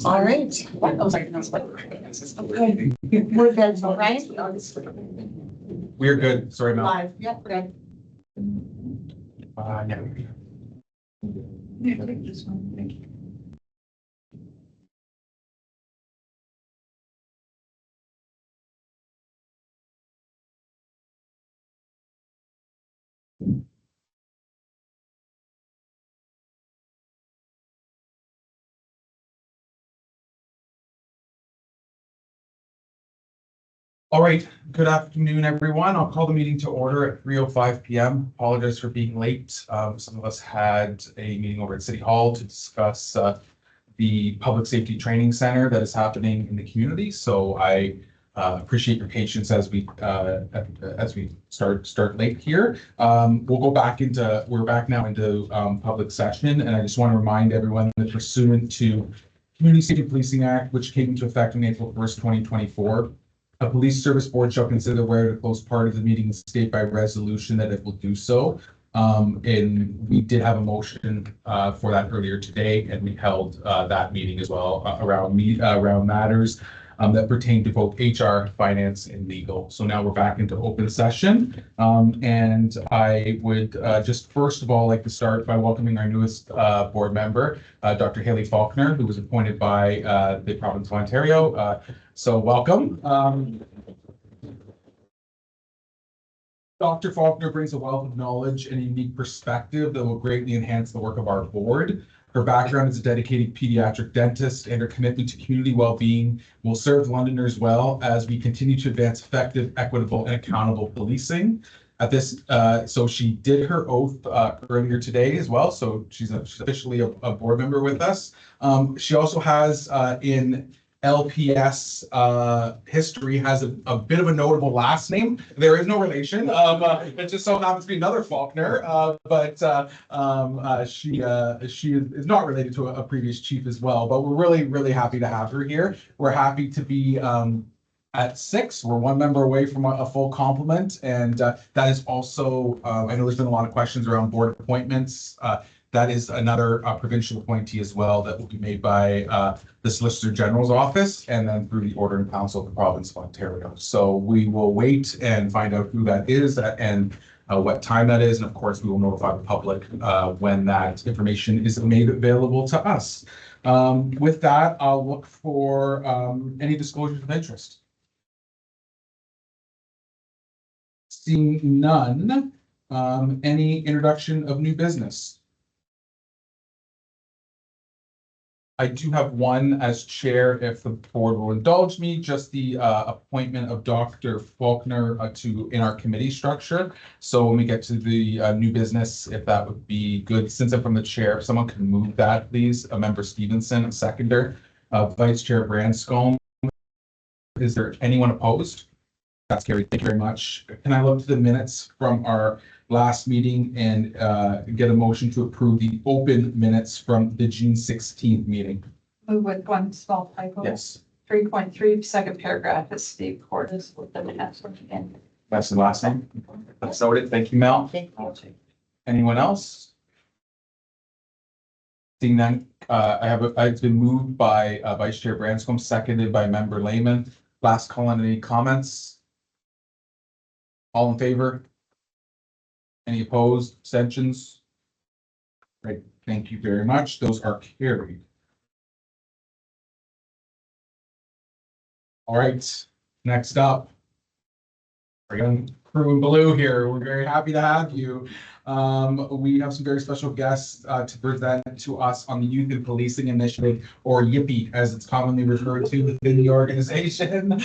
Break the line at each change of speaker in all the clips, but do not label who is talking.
All right.
What? I was like, no,
Okay. We're good, all right?
We're good. Sorry, Mel.
Live, yep, good.
Yeah.
Thank you.
All right. Good afternoon, everyone. I'll call the meeting to order at 3:05 p.m. Apologize for being late. Some of us had a meeting over at City Hall to discuss the Public Safety Training Center that is happening in the community. So I appreciate your patience as we start late here. We'll go back into we're back now into public session, and I just want to remind everyone that pursuant to Community Safety Policing Act, which came into effect on April 1st, 2024. A police service board shall consider whether to close part of the meeting and state by resolution that it will do so. And we did have a motion for that earlier today, and we held that meeting as well around matters that pertain to both HR, finance, and legal. So now we're back into open session. And I would just first of all like to start by welcoming our newest board member, Dr. Haley Faulkner, who was appointed by the province of Ontario. So welcome. Dr. Faulkner brings a wealth of knowledge and a unique perspective that will greatly enhance the work of our board. Her background as a dedicated pediatric dentist and her commitment to community well-being will serve Londoners well as we continue to advance effective, equitable, and accountable policing. At this, so she did her oath earlier today as well. So she's officially a board member with us. She also has in LPS history has a bit of a notable last name. There is no relation. It just so happens to be another Faulkner, but she is not related to a previous chief as well. But we're really happy to have her here. We're happy to be at 6. We're one member away from a full complement, and that is also I know there's been a lot of questions around board appointments. That is another provincial appointee as well that will be made by the Solicitor General's office and then through the Order in Council of the Province of Ontario. So we will wait and find out who that is and what time that is. And of course, we will notify the public when that information is made available to us. With that, I'll look for any disclosures of interest. Seeing none, any introduction of new business? I do have one as chair, if the board will indulge me, just the appointment of Dr. Faulkner in our committee structure. So when we get to the new business, if that would be good, since I'm from the chair, if someone can move that, please. Member Stevenson, a seconder. Vice Chair Branscombe. Is there anyone opposed? That's carried. Thank you very much. Can I look to the minutes from our last meeting and get a motion to approve the open minutes from the June 16th meeting?
Move with one small typo.
Yes.
3.3, second paragraph is Steve Cordes with the minutes again.
That's the last name. That's noted. Thank you, Mel.
Thank you.
Anyone else? Seeing none, it's been moved by Vice Chair Branscombe, seconded by Member Lehman. Last call on any comments? All in favor? Any opposed? Abstentions? Great. Thank you very much. Those are carried. All right. Next up, our young crew in blue here. We're very happy to have you. We have some very special guests to present to us on the Youth and Policing Initiative, or YIPI, as it's commonly referred to within the organization.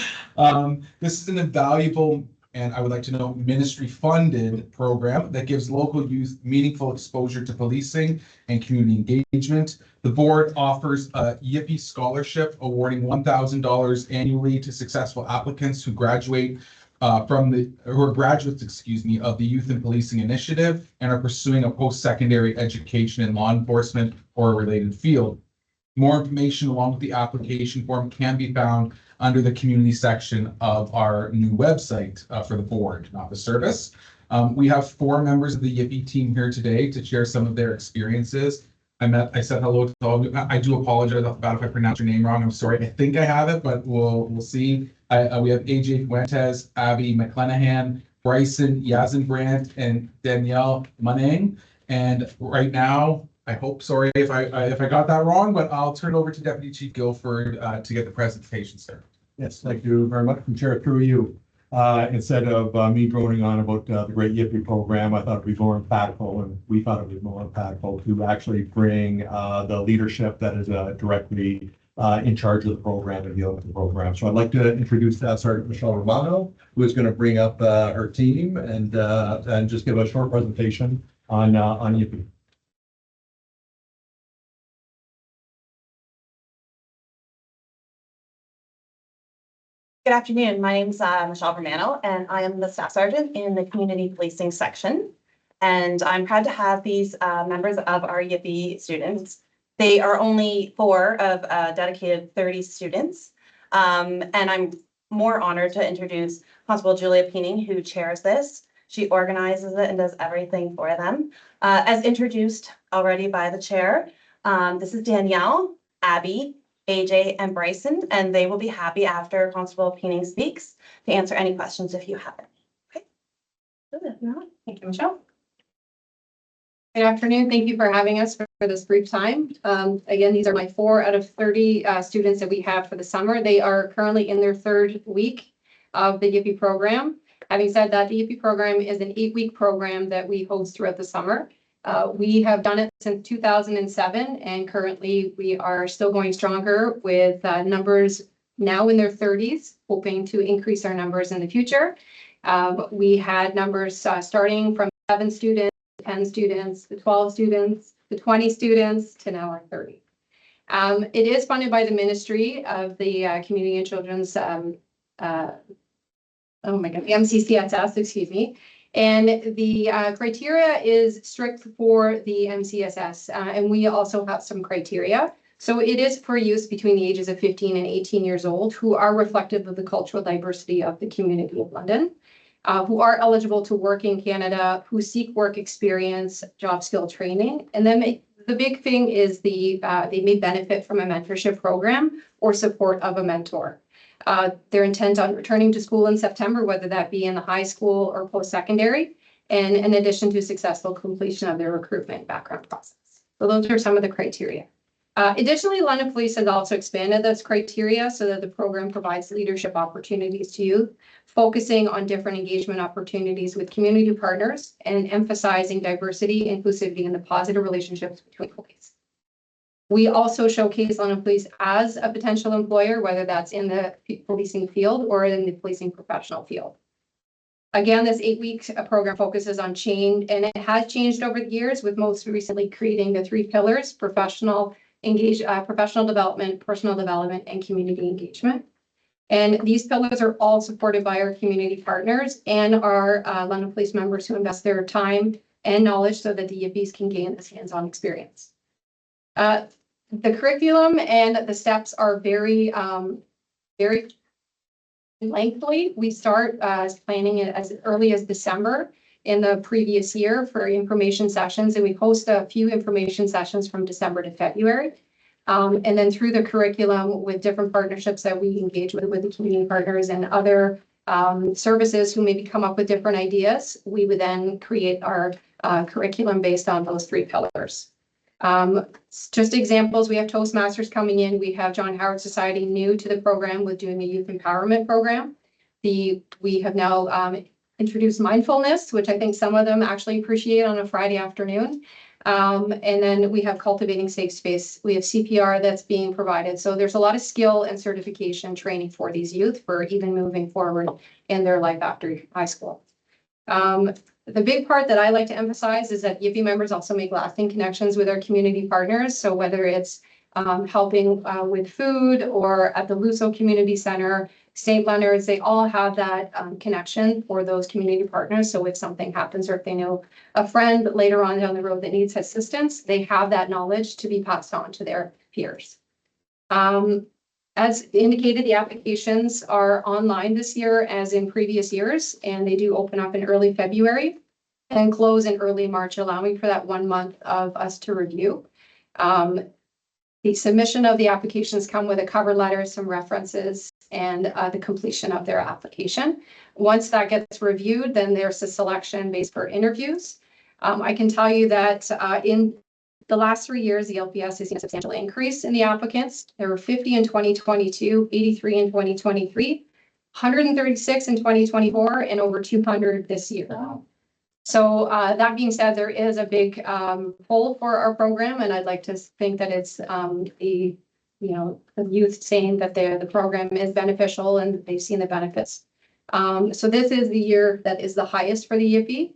This is an invaluable, and I would like to know, ministry-funded program that gives local youth meaningful exposure to policing and community engagement. The board offers a YIPI scholarship awarding $1,000 annually to successful applicants who graduate who are graduates, of the Youth and Policing Initiative and are pursuing a post-secondary education in law enforcement or a related field. More information along with the application form can be found under the community section of our new website for the board, not the service. We have 4 members of the Yippee team here today to share some of their experiences. I said hello to all of you. I do apologize about if I pronounce your name wrong. I'm sorry. I think I have it, but we'll see. We have AJ Fuentes, Abby McClenahan, Bryson Yazenbrandt, and Danielle Manning. And right now, I hope, sorry if I got that wrong, but I'll turn it over to Deputy Chief Guilford to get the presentation started.
Yes, thank you very much, Chair, through you. Instead of me droning on about the Great Yippee program, I thought it'd be more impactful, and we thought it would be more impactful to actually bring the leadership that is directly in charge of the program and dealing with the program. So I'd like to introduce Sergeant Michelle Romano, who is going to bring up her team and just give a short presentation on Yippee.
Good afternoon. My name is Michelle Romano, and I am the staff sergeant in the community policing section. And I'm proud to have these members of our Yippee students. They are only 4 of a dedicated 30 students. And I'm more honored to introduce Constable Julia Peening, who chairs this. She organizes it and does everything for them. As introduced already by the chair, this is Danielle, Abby, AJ, and Bryson, and they will be happy after Constable Peening speaks to answer any questions if you have it. Okay.
Thank you, Michelle. Good afternoon. Thank you for having us for this brief time. Again, these are my 4 out of 30 students that we have for the summer. They are currently in their 3rd week of the Yippee program. Having said that, the Yippee program is an 8-week program that we host throughout the summer. We have done it since 2007, and currently we are still going stronger with numbers now in their 30s, hoping to increase our numbers in the future. We had numbers starting from 7 students, 10 students, the 12 students, the 20 students, to now our 30. It is funded by the Ministry of the Community and Children's, the MCCSS, excuse me. And the criteria is strict for the MCSS, and we also have some criteria. So it is for use between the ages of 15 and 18 years old, who are reflective of the cultural diversity of the community of London, who are eligible to work in Canada, who seek work experience, job skill training. And then the big thing is they may benefit from a mentorship program or support of a mentor. Their intent on returning to school in September, whether that be in the high school or post-secondary, and in addition to successful completion of their recruitment background process. So those are some of the criteria. Additionally, London Police has also expanded those criteria so that the program provides leadership opportunities to youth, focusing on different engagement opportunities with community partners and emphasizing diversity, inclusivity, and the positive relationships between police. We also showcase London Police as a potential employer, whether that's in the policing field or in the policing professional field. Again, this 8-week program focuses on change, and it has changed over the years, with most recently creating the 3 pillars: professional development, personal development, and community engagement. And these pillars are all supported by our community partners and our London Police members who invest their time and knowledge so that the Yippies can gain this hands-on experience. The curriculum and the steps are very lengthy. We start planning it as early as December in the previous year for information sessions, and we host a few information sessions from December to February. And then through the curriculum with different partnerships that we engage with the community partners and other services who maybe come up with different ideas, we would then create our curriculum based on those 3 pillars. Just examples, we have Toastmasters coming in. We have John Howard Society new to the program with doing a youth empowerment program. We have now introduced mindfulness, which I think some of them actually appreciate on a Friday afternoon. And then we have cultivating safe space. We have CPR that's being provided. So there's a lot of skill and certification training for these youth for even moving forward in their life after high school. The big part that I like to emphasize is that Yippee members also make lasting connections with our community partners. So whether it's helping with food or at the Luso Community Center, St. Leonard's, they all have that connection for those community partners. So if something happens or if they know a friend later on down the road that needs assistance, they have that knowledge to be passed on to their peers. As indicated, the applications are online this year as in previous years, and they do open up in early February and close in early March, allowing for that 1 month of us to review. The submission of the applications come with a cover letter, some references, and the completion of their application. Once that gets reviewed, then there's a selection based for interviews. I can tell you that in the last 3 years, the LPS has seen a substantial increase in the applicants. There were 50 in 2022, 83 in 2023, 136 in 2024, and over 200 this year. So that being said, there is a big pull for our program, and I'd like to think that it's the youth saying that the program is beneficial and they've seen the benefits. So this is the year that is the highest for the YIPI.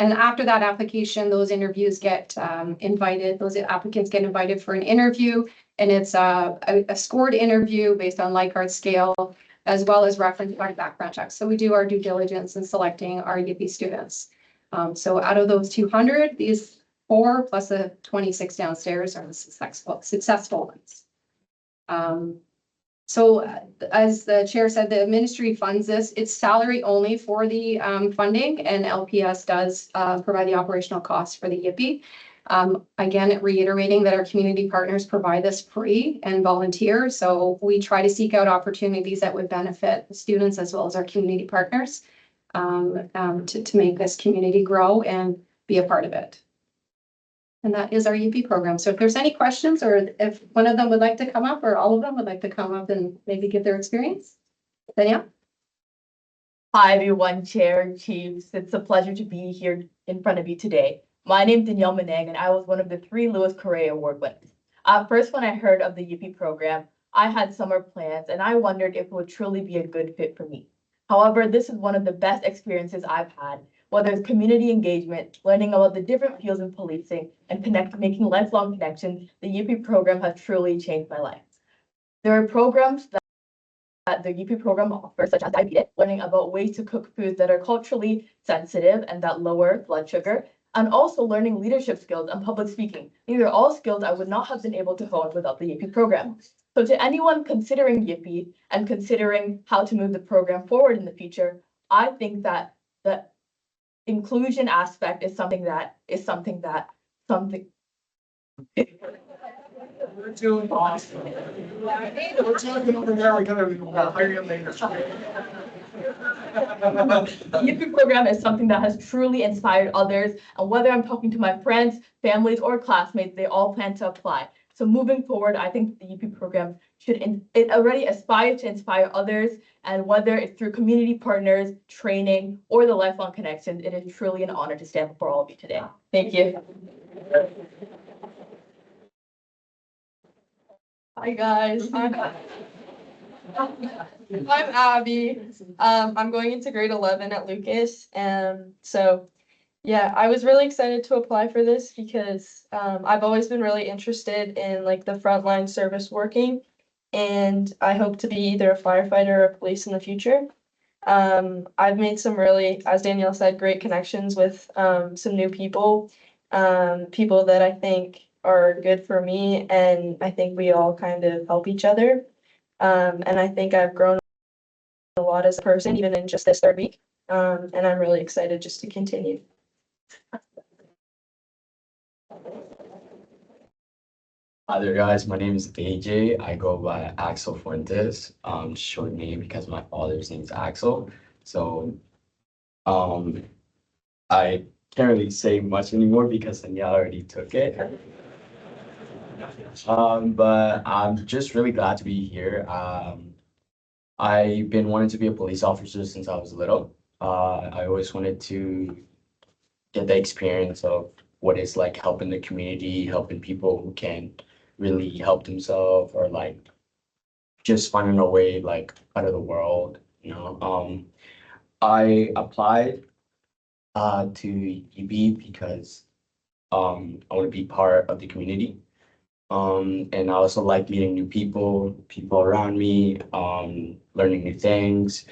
And after that application, those interviews get invited, those applicants get invited for an interview, and it's a scored interview based on Likert scale, as well as reference background checks. So we do our due diligence in selecting our YIPI students. So out of those 200, these 4 plus the 26 downstairs are the successful ones. So as the chair said, the ministry funds this. It's salary only for the funding, and LPS does provide the operational costs for the YIPI. Again, reiterating that our community partners provide this free and volunteer. So we try to seek out opportunities that would benefit the students as well as our community partners to make this community grow and be a part of it. And that is our YIPI program. So if there's any questions, or if one of them would like to come up, or all of them would like to come up and maybe give their experience. Danielle?
Hi, everyone, Chair, Chiefs. It's a pleasure to be here in front of you today. My name is Danielle Menang, and I was one of the 3 Lewis Correa Award winners. First, when I heard of the YIPI program, I had summer plans, and I wondered if it would truly be a good fit for me. However, this is one of the best experiences I've had, whether it's community engagement, learning about the different fields in policing, and making lifelong connections. The YIPI program has truly changed my life. There are programs that the YIPI program offers, such as diabetes, learning about ways to cook foods that are culturally sensitive and that lower blood sugar, and also learning leadership skills and public speaking. These are all skills I would not have been able to hone without the YIPI program. So to anyone considering YIPI and considering how to move the program forward in the future, I think that the inclusion aspect is something that
We're doing awesome. We're talking over there. We gotta hire you later.
the YIPI program is something that has truly inspired others, and whether I'm talking to my friends, families, or classmates, they all plan to apply. So moving forward, I think the YIPI program it already aspires to inspire others, and whether it's through community partners, training, or the lifelong connections, it is truly an honor to stand before all of you today. Thank you.
Hi guys, I'm Abby. I'm going into grade 11 at Lucas, and so yeah, I was really excited to apply for this because I've always been really interested in like the frontline service working, and I hope to be either a firefighter or a police in the future. I've made some really, as Danielle said, great connections with some new people, people that I think are good for me, and I think we all kind of help each other. And I think I've grown a lot as a person, even in just this 3rd week. And I'm really excited just to continue.
Hi there, guys. My name is AJ. I go by Axel Fuentes, short name because my father's name is Axel. So, I can't really say much anymore because Danielle already took it. But I'm just really glad to be here. I've been wanting to be a police officer since I was little. I always wanted to get the experience of what it's like helping the community, helping people who can really help themselves, or like just finding a way like out of the world, you know. I applied to UB because I want to be part of the community. And I also like meeting new people around me, learning new things,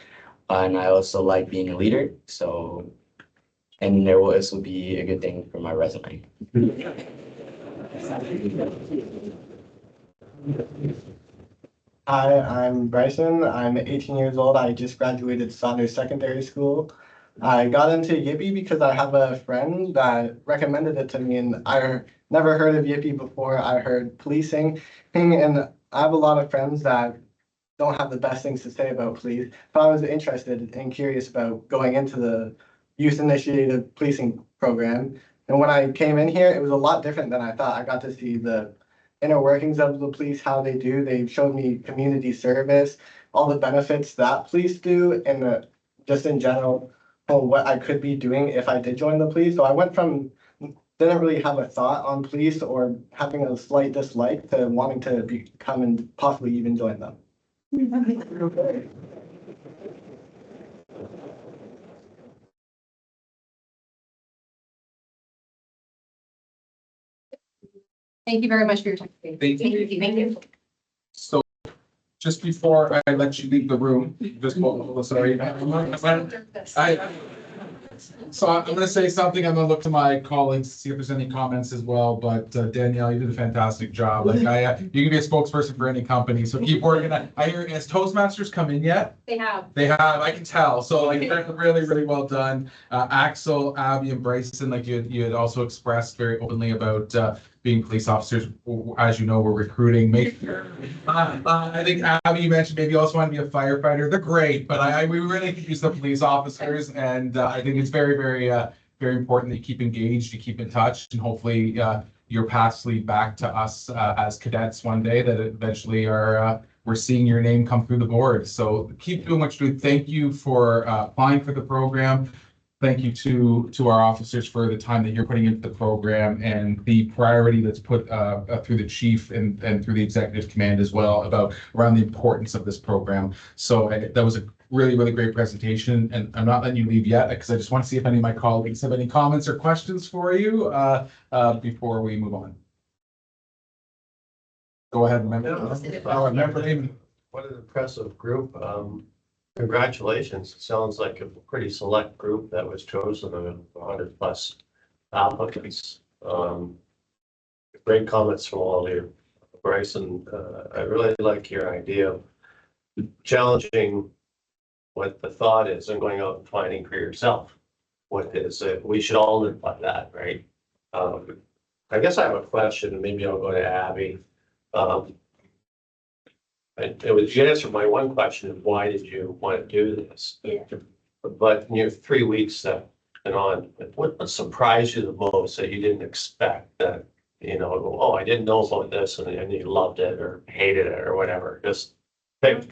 and I also like being a leader. So, and there will also be a good thing for my resume.
Hi, I'm Bryson. I'm 18 years old. I just graduated Saunders Secondary School. I got into Yippee because I have a friend that recommended it to me, and I never heard of Yippee before. I heard policing, and I have a lot of friends that don't have the best things to say about police. So I was interested and curious about going into the youth initiative policing program. And when I came in here, it was a lot different than I thought. I got to see the inner workings of the police, how they do. They showed me community service, all the benefits that police do, and just in general, what I could be doing if I did join the police. So I went from didn't really have a thought on police or having a slight dislike to wanting to become and possibly even join them.
Thank you very much for your time.
Thank you.
Thank you.
So just before I let you leave the room, just, sorry. So I'm gonna say something. I'm gonna look to my colleagues, see if there's any comments as well, but Danielle, you did a fantastic job. Like you can be a spokesperson for any company, so keep working. I hear, has Toastmasters come in yet?
They have.
They have, I can tell. So like, really, really well done. Axel, Abby, and Bryson, like you had also expressed very openly about being police officers. As you know, we're recruiting. I think Abby, you mentioned maybe you also want to be a firefighter. They're great, but we really could use the police officers, and I think it's very, very, very important that you keep engaged, you keep in touch, and hopefully your paths lead back to us as cadets one day that eventually are. We're seeing your name come through the board. So keep doing what you do. Thank you for applying for the program. Thank you to our officers for the time that you're putting into the program and the priority that's put through the chief and through the executive command as well around the importance of this program. So that was a really, really great presentation, and I'm not letting you leave yet because I just want to see if any of my colleagues have any comments or questions for you before we move on. Go ahead, member.
What an impressive group. Congratulations. It sounds like a pretty select group that was chosen of 100+ applicants. Great comments from all of you. Bryson, I really like your idea of challenging what the thought is and going out and finding for yourself what is it. We should all live by that, right? I guess I have a question, and maybe I'll go to Abby. It was you answered my one question of why did you want to do this?
Yeah.
But in your 3 weeks that and on, what surprised you the most that you didn't expect that, oh, I didn't know about this and you loved it or hated it or whatever. Just pick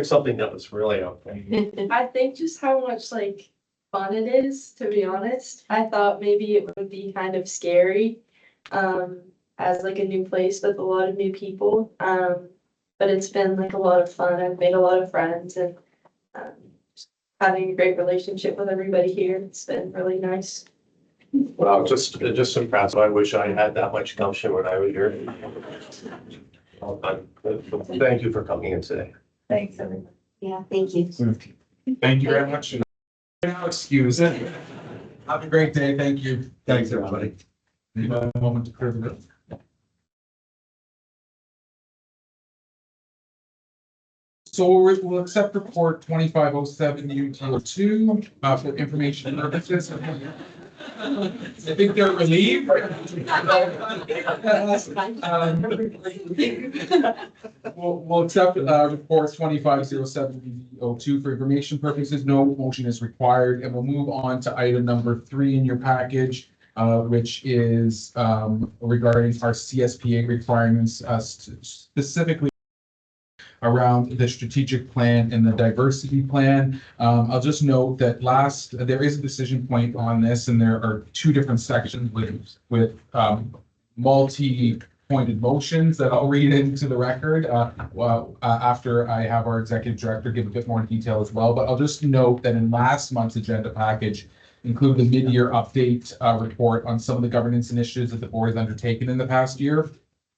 something that was really okay.
I think just how much like fun it is, to be honest. I thought maybe it would be kind of scary, as like a new place with a lot of new people. But it's been like a lot of fun. I've made a lot of friends and just having a great relationship with everybody here. It's been really nice.
Well, just impressive. I wish I had that much gumption when I was here. Well done. Thank you for coming in today.
Thanks, everyone. Yeah, thank you.
Thank you very much. No excuse. Have a great day. Thank you.
Thanks, everybody.
Need a moment to clear the room. So we'll accept report 2507 UT02 for information purposes. I think they're relieved. We'll accept report 2507 UT02 for information purposes. No motion is required, and we'll move on to item number 3 in your package, which is regarding our CSPA requirements, specifically around the strategic plan and the diversity plan. I'll just note that there is a decision point on this, and there are 2 different sections with multi-pointed motions that I'll read into the record after I have our executive director give a bit more detail as well. But I'll just note that in last month's agenda package included a mid-year update report on some of the governance initiatives that the board has undertaken in the past year.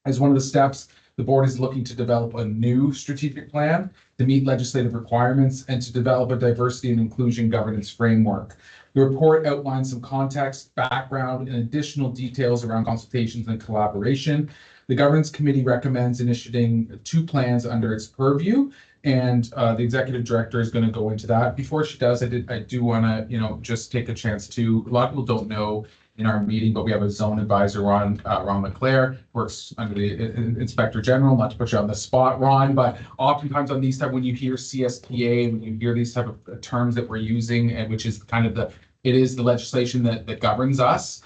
As one of the steps, the board is looking to develop a new strategic plan to meet legislative requirements and to develop a diversity and inclusion governance framework. The report outlines some context, background, and additional details around consultations and collaboration. The governance committee recommends initiating 2 plans under its purview, and the executive director is going to go into that. Before she does, I do want to, just take a chance to, a lot of people don't know in our meeting, but we have a zone advisor, Ron LeClaire, works under the Inspector General, not to put you on the spot, Ron, but oftentimes on these type, when you hear CSPA, when you hear these type of terms that we're using, and which is kind of it is the legislation that governs us.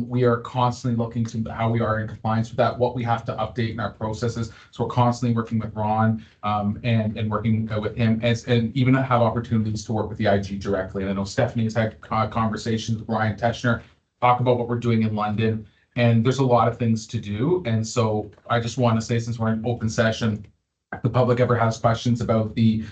We are constantly looking to how we are in compliance with that, what we have to update in our processes. So we're constantly working with Ron and working with him and even have opportunities to work with the IG directly. And I know Stephanie has had conversations with Ryan Teschner, talk about what we're doing in London, and there's a lot of things to do. And so I just want to say, since we're in open session, if the public ever has questions about the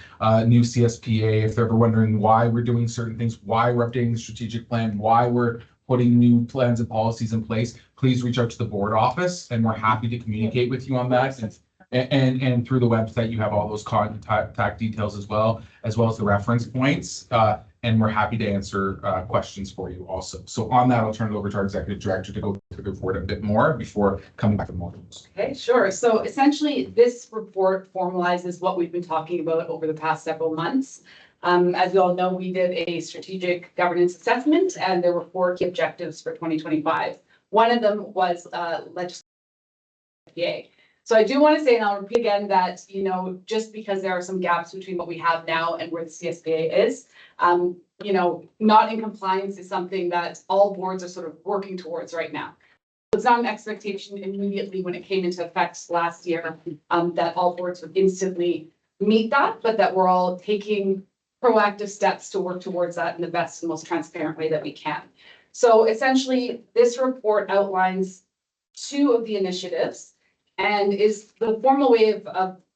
new CSPA, if they're ever wondering why we're doing certain things, why we're updating the strategic plan, why we're putting new plans and policies in place, please reach out to the board office, and we're happy to communicate with you on that. And through the website, you have all those contact details as well as the reference points. And we're happy to answer questions for you also. So on that, I'll turn it over to our executive director to go through the report a bit more before coming back to the motions.
Okay, sure. So essentially, this report formalizes what we've been talking about over the past several months. As you all know, we did a strategic governance assessment, and there were 4 key objectives for 2025. One of them was legislation. So I do want to say, and I'll repeat again, that, just because there are some gaps between what we have now and where the CSPA is, not in compliance is something that all boards are sort of working towards right now. It's not an expectation immediately when it came into effect last year that all boards would instantly meet that, but that we're all taking proactive steps to work towards that in the best and most transparent way that we can. So essentially, this report outlines 2 of the initiatives and is the formal way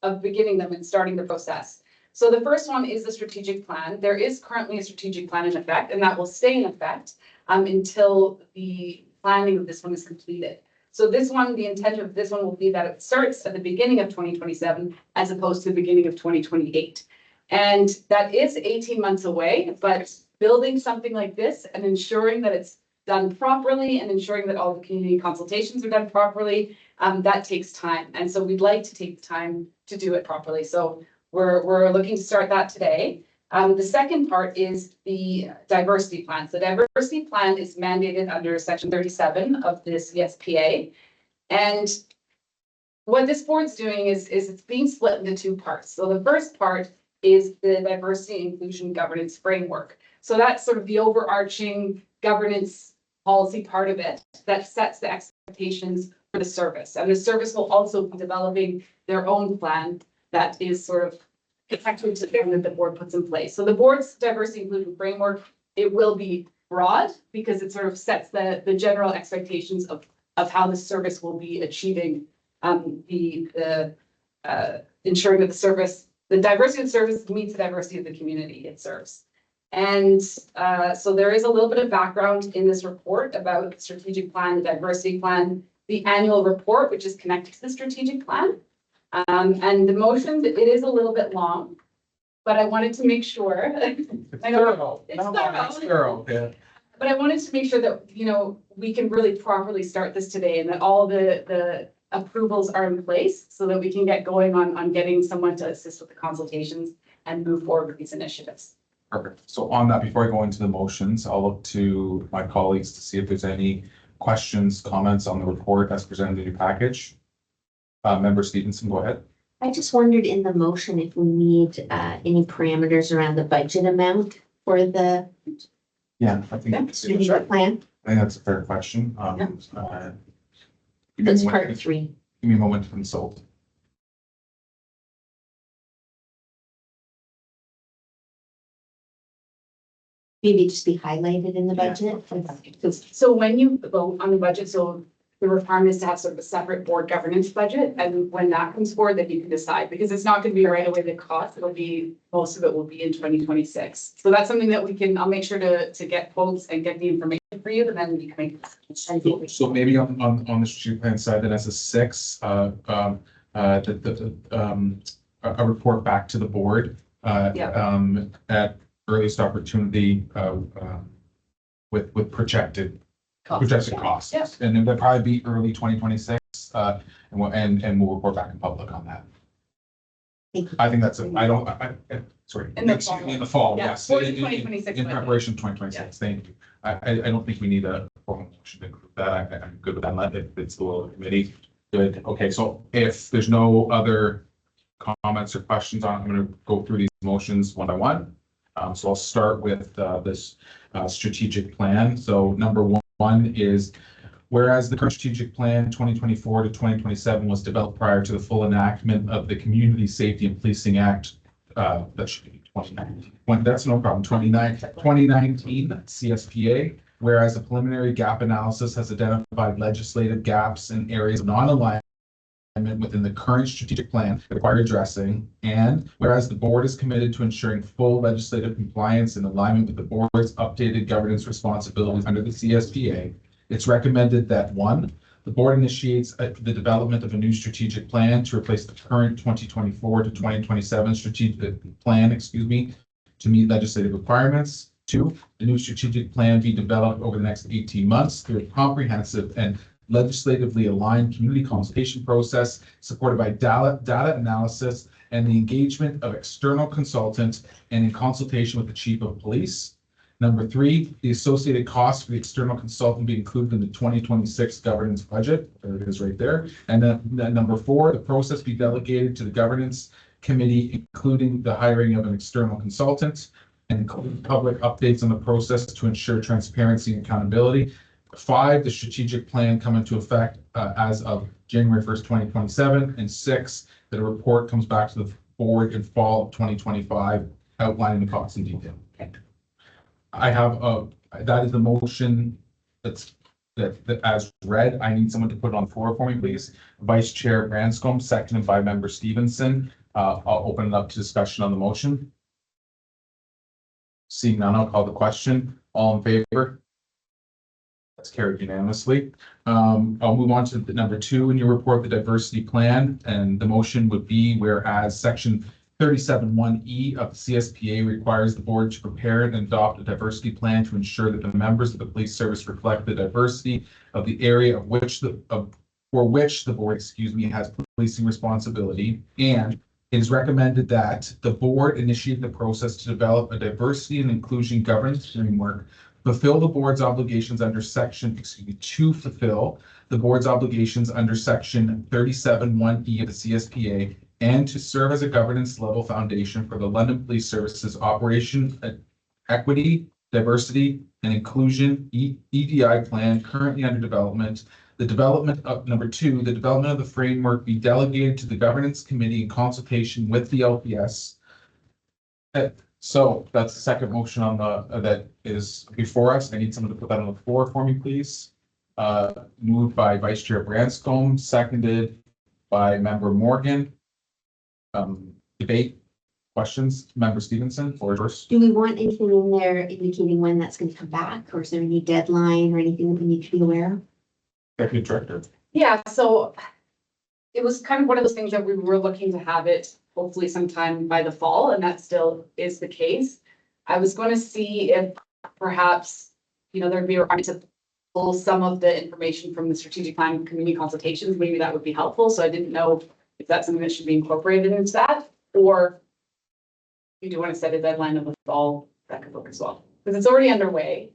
of beginning them and starting the process. So the first one is the strategic plan. There is currently a strategic plan in effect, and that will stay in effect until the planning of this one is completed. So this one, the intent of this one will be that it starts at the beginning of 2027 as opposed to the beginning of 2028. And that is 18 months away, but building something like this and ensuring that it's done properly and ensuring that all the community consultations are done properly, that takes time. And so we'd like to take the time to do it properly. So we're looking to start that today. The second part is the diversity plan. So the diversity plan is mandated under Section 37 of the CSPA. And what this board's doing is it's being split into 2 parts. So the first part is the diversity and inclusion governance framework. So that's sort of the overarching governance policy part of it that sets the expectations for the service. And the service will also be developing their own plan that is sort of connected to the plan that the board puts in place. So the board's diversity inclusion framework, it will be broad because it sort of sets the general expectations of how the service will be achieving ensuring that the diversity of the service meets the diversity of the community it serves. And so there is a little bit of background in this report about the strategic plan, the diversity plan, the annual report, which is connected to the strategic plan. And the motion, it is a little bit long, but I wanted to make sure.
It's thorough. It's thorough, yeah.
But I wanted to make sure that, we can really properly start this today and that all the approvals are in place so that we can get going on getting someone to assist with the consultations and move forward with these initiatives.
Perfect. So on that, before I go into the motions, I'll look to my colleagues to see if there's any questions, comments on the report as presented in your package. Member Stevenson, go ahead.
I just wondered in the motion if we need any parameters around the budget amount for the
Yeah, I think
strategic plan.
that's a fair question.
That's part 3.
Give me a moment to consult.
Maybe just be highlighted in the budget.
So when you vote on the budget, so the requirement is to have sort of a separate board governance budget. And when that comes forward, then you can decide, because it's not going to be right away the cost. Most of it will be in 2026. So that's something that I'll make sure to get quotes and get the information for you, and then we can make.
So maybe on the strategic plan side, then as a 6, a report back to the board at earliest opportunity with projected
Costs.
costs.
Yeah.
And it would probably be early 2026, and we'll report back in public on that.
Thank you.
I think that's, sorry.
In the
Excuse me,
fall.
In the fall,
Yeah,
yes.
for the
In-
2026
In
budget.
preparation of 2026, thank you. I don't think we need a formal motion to include that. I'm good with that. If it's the will of the committee, good. Okay, so if there's no other comments or questions on, I'm gonna go through these motions one by one. So I'll start with this strategic plan. So number one is, whereas the current strategic plan 2024 to 2027 was developed prior to the full enactment of the Community Safety and Policing Act, that should be 2019. That's no problem, 2019 CSPA. Whereas a preliminary gap analysis has identified legislative gaps in areas of non-alignment within the current strategic plan that require addressing, and whereas the board is committed to ensuring full legislative compliance in alignment with the board's updated governance responsibilities under the CSPA, it's recommended that one, the board initiates the development of a new strategic plan to replace the current 2024 to 2027 strategic plan, to meet legislative requirements. Two, the new strategic plan be developed over the next 18 months through a comprehensive and legislatively aligned community consultation process supported by data analysis and the engagement of external consultants and in consultation with the chief of police. Number three, the associated costs for the external consultant be included in the 2026 governance budget. There it is right there. And then number four, the process be delegated to the governance committee, including the hiring of an external consultant and including public updates on the process to ensure transparency and accountability. Five, the strategic plan come into effect as of January 1st, 2027. And six, that a report comes back to the board in fall of 2025, outlining the costs in detail. I have that is the motion that as read. I need someone to put it on the floor for me, please. Vice Chair Branscombe, seconded by Member Stevenson. I'll open it up to discussion on the motion. Seeing none, I'll call the question. All in favor? That's carried unanimously. I'll move on to number two in your report, the diversity plan, and the motion would be, whereas section 37(1)(e) of the CSPA requires the board to prepare and adopt a diversity plan to ensure that the members of the police service reflect the diversity of the area of which for which the board, has policing responsibility. And it is recommended that the board initiate the process to develop a diversity and inclusion governance framework, fulfill the board's obligations under section, to fulfill the board's obligations under section 37(1)(e) of the CSPA, and to serve as a governance level foundation for the London Police Service's operation, equity, diversity, and inclusion EDI plan currently under development. The development of number two, the development of the framework be delegated to the governance committee in consultation with the LPS. So that's the second motion on the that is before us. I need someone to put that on the floor for me, please. Moved by Vice Chair Branscombe, seconded by Member Morgan. Debate, questions, Member Stevenson, floor is yours.
Do we want anything in there indicating when that's going to come back, or is there any deadline or anything that we need to be aware of?
Executive Director.
Yeah, so it was kind of one of those things that we were looking to have it hopefully sometime by the fall, and that still is the case. I was going to see if perhaps, there'd be a requirement to pull some of the information from the strategic plan community consultations. Maybe that would be helpful. So I didn't know if that's something that should be incorporated into that, or you do want to set a deadline of the fall, that could work as well, because it's already underway.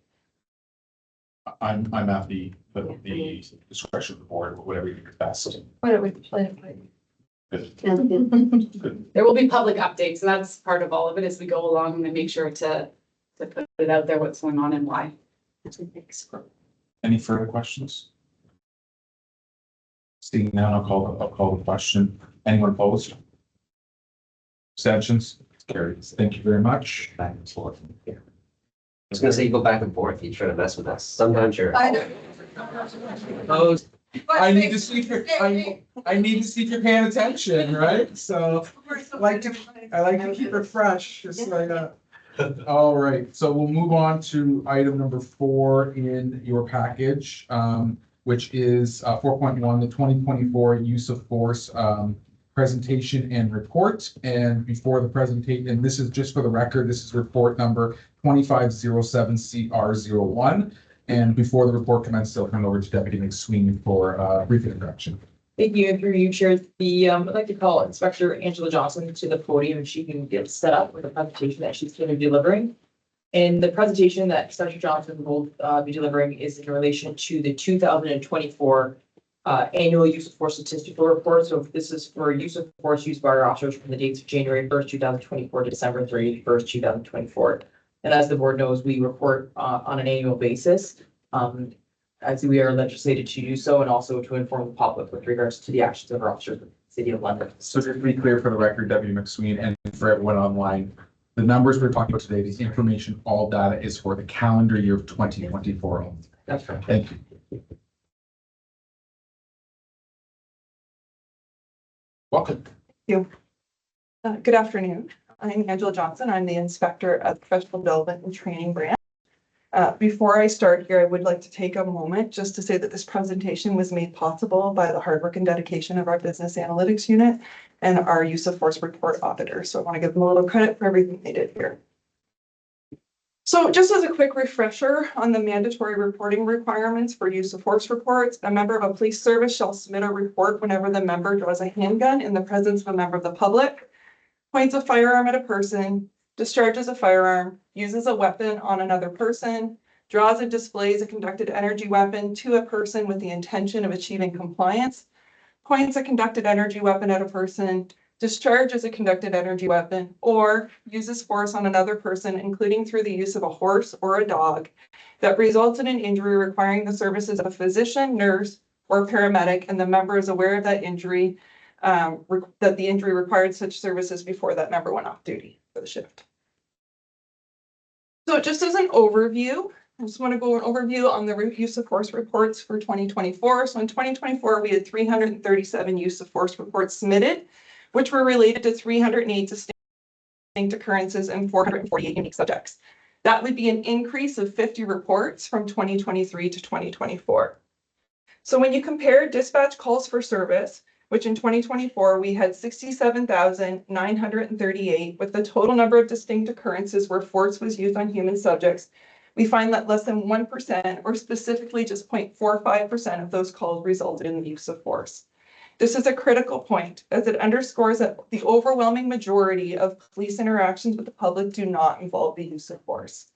I'm at the discretion of the board, whatever you think is best.
Whatever the plan.
Good.
Sounds good.
There will be public updates, and that's part of all of it as we go along, and make sure to put it out there, what's going on and why.
Any further questions? Seeing none, I'll call the question. Anyone opposed? Abstentions? Carried. Thank you very much.
Back and forth. Yeah. I was gonna say you go back and forth, you try to mess with us. Sometimes you're.
I know.
Opposed.
I need to see if you're paying attention, right? So I like to keep it fresh, just like that. All right, so we'll move on to item number 4 in your package, which is 4.1, the 2024 use of force presentation and report. And before the presentation, and this is just for the record, this is report number 2507CR01. And before the report commences, I'll turn it over to Deputy McSween for a brief introduction.
Thank you. And through you, Chair, I'd like to call Inspector Angela Johnson to the podium and she can get set up with a presentation that she's going to be delivering. And the presentation that Inspector Johnson will be delivering is in relation to the 2024 annual use of force statistical report. So this is for use of force used by our officers from the dates of January 1st, 2024 to December 31st, 2024. And as the board knows, we report on an annual basis. As we are legislated to do so, and also to inform the public with regards to the actions of our officers in the City of London.
So just to be clear for the record, Deputy McSween, and for everyone online, the numbers we're talking about today, this information, all data is for the calendar year of 2024 only.
That's right.
Thank you. Welcome.
Thank you. Good afternoon. I'm Angela Johnson. I'm the inspector at the Professional Development and Training Branch. Before I start here, I would like to take a moment just to say that this presentation was made possible by the hard work and dedication of our business analytics unit and our use of force report auditor. So I want to give them a little credit for everything they did here. So just as a quick refresher on the mandatory reporting requirements for use of force reports, a member of a police service shall submit a report whenever the member draws a handgun in the presence of a member of the public, points a firearm at a person, discharges a firearm, uses a weapon on another person, draws and displays a conducted energy weapon to a person with the intention of achieving compliance, points a conducted energy weapon at a person, discharges a conducted energy weapon, or uses force on another person, including through the use of a horse or a dog, that results in an injury requiring the services of a physician, nurse, or paramedic, and the member is aware of that injury, that the injury required such services before that member went off duty for the shift. So just as an overview, I just want to go an overview on the use of force reports for 2024. So in 2024, we had 337 use of force reports submitted, which were related to 308 distinct occurrences and 448 unique subjects. That would be an increase of 50 reports from 2023 to 2024. So when you compare dispatch calls for service, which in 2024, we had 67,938 with the total number of distinct occurrences where force was used on human subjects, we find that less than 1%, or specifically just 0.45% of those calls resulted in the use of force. This is a critical point as it underscores that the overwhelming majority of police interactions with the public do not involve the use of force.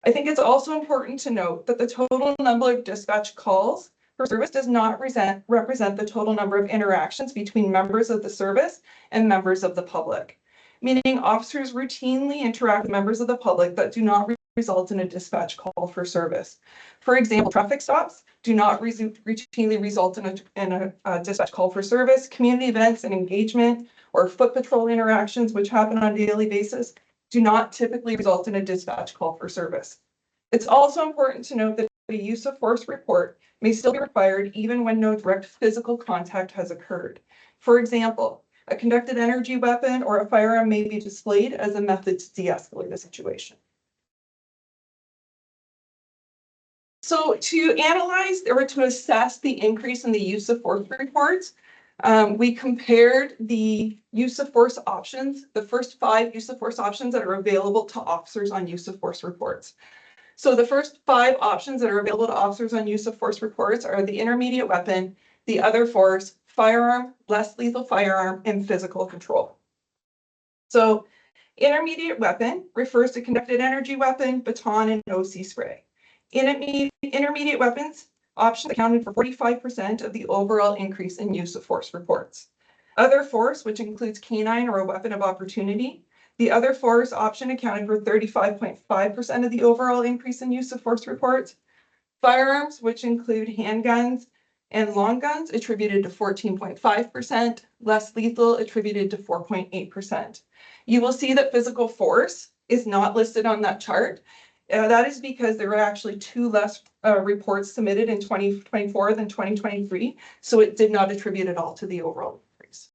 I think it's also important to note that the total number of dispatch calls for service does not represent the total number of interactions between members of the service and members of the public, meaning officers routinely interact with members of the public that do not result in a dispatch call for service. For example, traffic stops do not routinely result in a dispatch call for service. Community events and engagement or foot patrol interactions, which happen on a daily basis, do not typically result in a dispatch call for service. It's also important to note that the use of force report may still be required even when no direct physical contact has occurred. For example, a conducted energy weapon or a firearm may be displayed as a method to de-escalate a situation. So to analyze or to assess the increase in the use of force reports, we compared the use of force options, the first 5 use of force options that are available to officers on use of force reports. So the first 5 options that are available to officers on use of force reports are the intermediate weapon, the other force, firearm, less lethal firearm, and physical control. So intermediate weapon refers to conducted energy weapon, baton, and OC spray. Intermediate weapons option accounted for 45% of the overall increase in use of force reports. Other force, which includes canine or a weapon of opportunity, the other force option accounted for 35.5% of the overall increase in use of force reports. Firearms, which include handguns and long guns, attributed to 14.5%, less lethal attributed to 4.8%. You will see that physical force is not listed on that chart. That is because there were actually 2 less reports submitted in 2024 than 2023, so it did not attribute at all to the overall increase.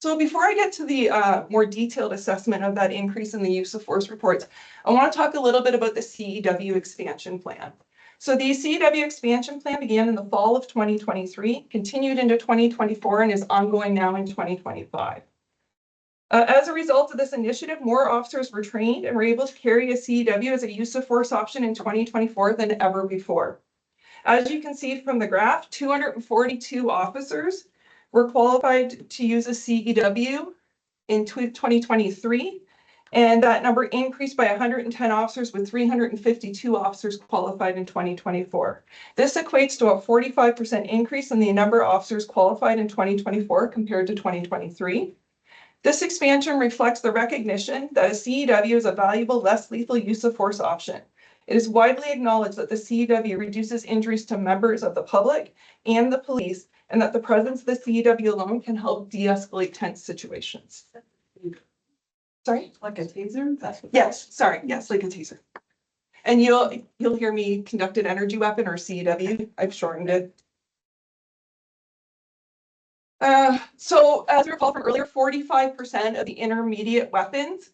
So before I get to the more detailed assessment of that increase in the use of force reports, I want to talk a little bit about the CEW expansion plan. So the CEW expansion plan began in the fall of 2023, continued into 2024, and is ongoing now in 2025. As a result of this initiative, more officers were trained and were able to carry a CEW as a use of force option in 2024 than ever before. As you can see from the graph, 242 officers were qualified to use a CEW in 2023, and that number increased by 110 officers, with 352 officers qualified in 2024. This equates to a 45% increase in the number of officers qualified in 2024 compared to 2023. This expansion reflects the recognition that a CEW is a valuable, less lethal use of force option. It is widely acknowledged that the CEW reduces injuries to members of the public and the police, and that the presence of the CEW alone can help de-escalate tense situations. Sorry?
Like a taser?
Yes, sorry, yes, like a taser. And you'll hear me conducted energy weapon, or CEW. I've shortened it. So as we recall from earlier, 45% of the intermediate weapons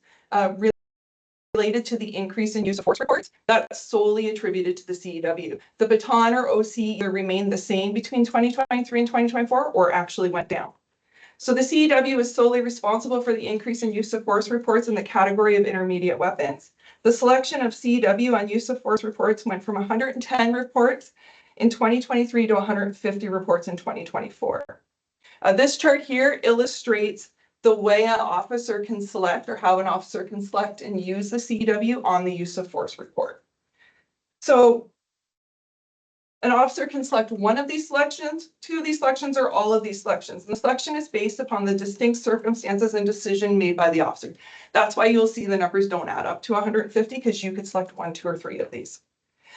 related to the increase in use of force reports, that's solely attributed to the CEW. The baton or OC either remained the same between 2023 and 2024 or actually went down. So the CEW is solely responsible for the increase in use of force reports in the category of intermediate weapons. The selection of CEW on use of force reports went from 110 reports in 2023 to 150 reports in 2024. This chart here illustrates the way an officer can select, or how an officer can select and use the CEW on the use of force report. So an officer can select one of these selections, two of these selections, or all of these selections. And the selection is based upon the distinct circumstances and decision made by the officer. That's why you'll see the numbers don't add up to 150, because you could select 1, 2, or 3 of these.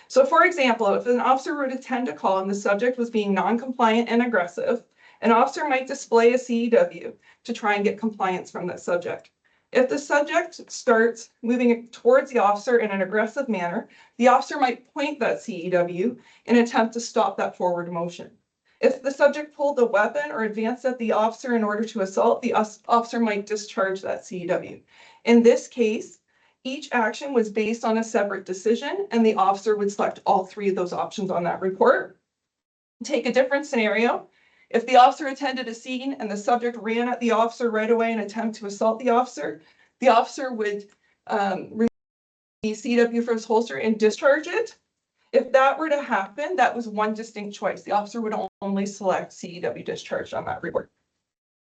So for example, if an officer were to attend a call and the subject was being non-compliant and aggressive, an officer might display a CEW to try and get compliance from that subject. If the subject starts moving towards the officer in an aggressive manner, the officer might point that CEW in an attempt to stop that forward motion. If the subject pulled a weapon or advanced at the officer in order to assault, the officer might discharge that CEW. In this case, each action was based on a separate decision, and the officer would select all 3 of those options on that report. Take a different scenario. If the officer attended a scene and the subject ran at the officer right away in an attempt to assault the officer would remove the CEW from his holster and discharge it. If that were to happen, that was one distinct choice. The officer would only select CEW discharge on that report.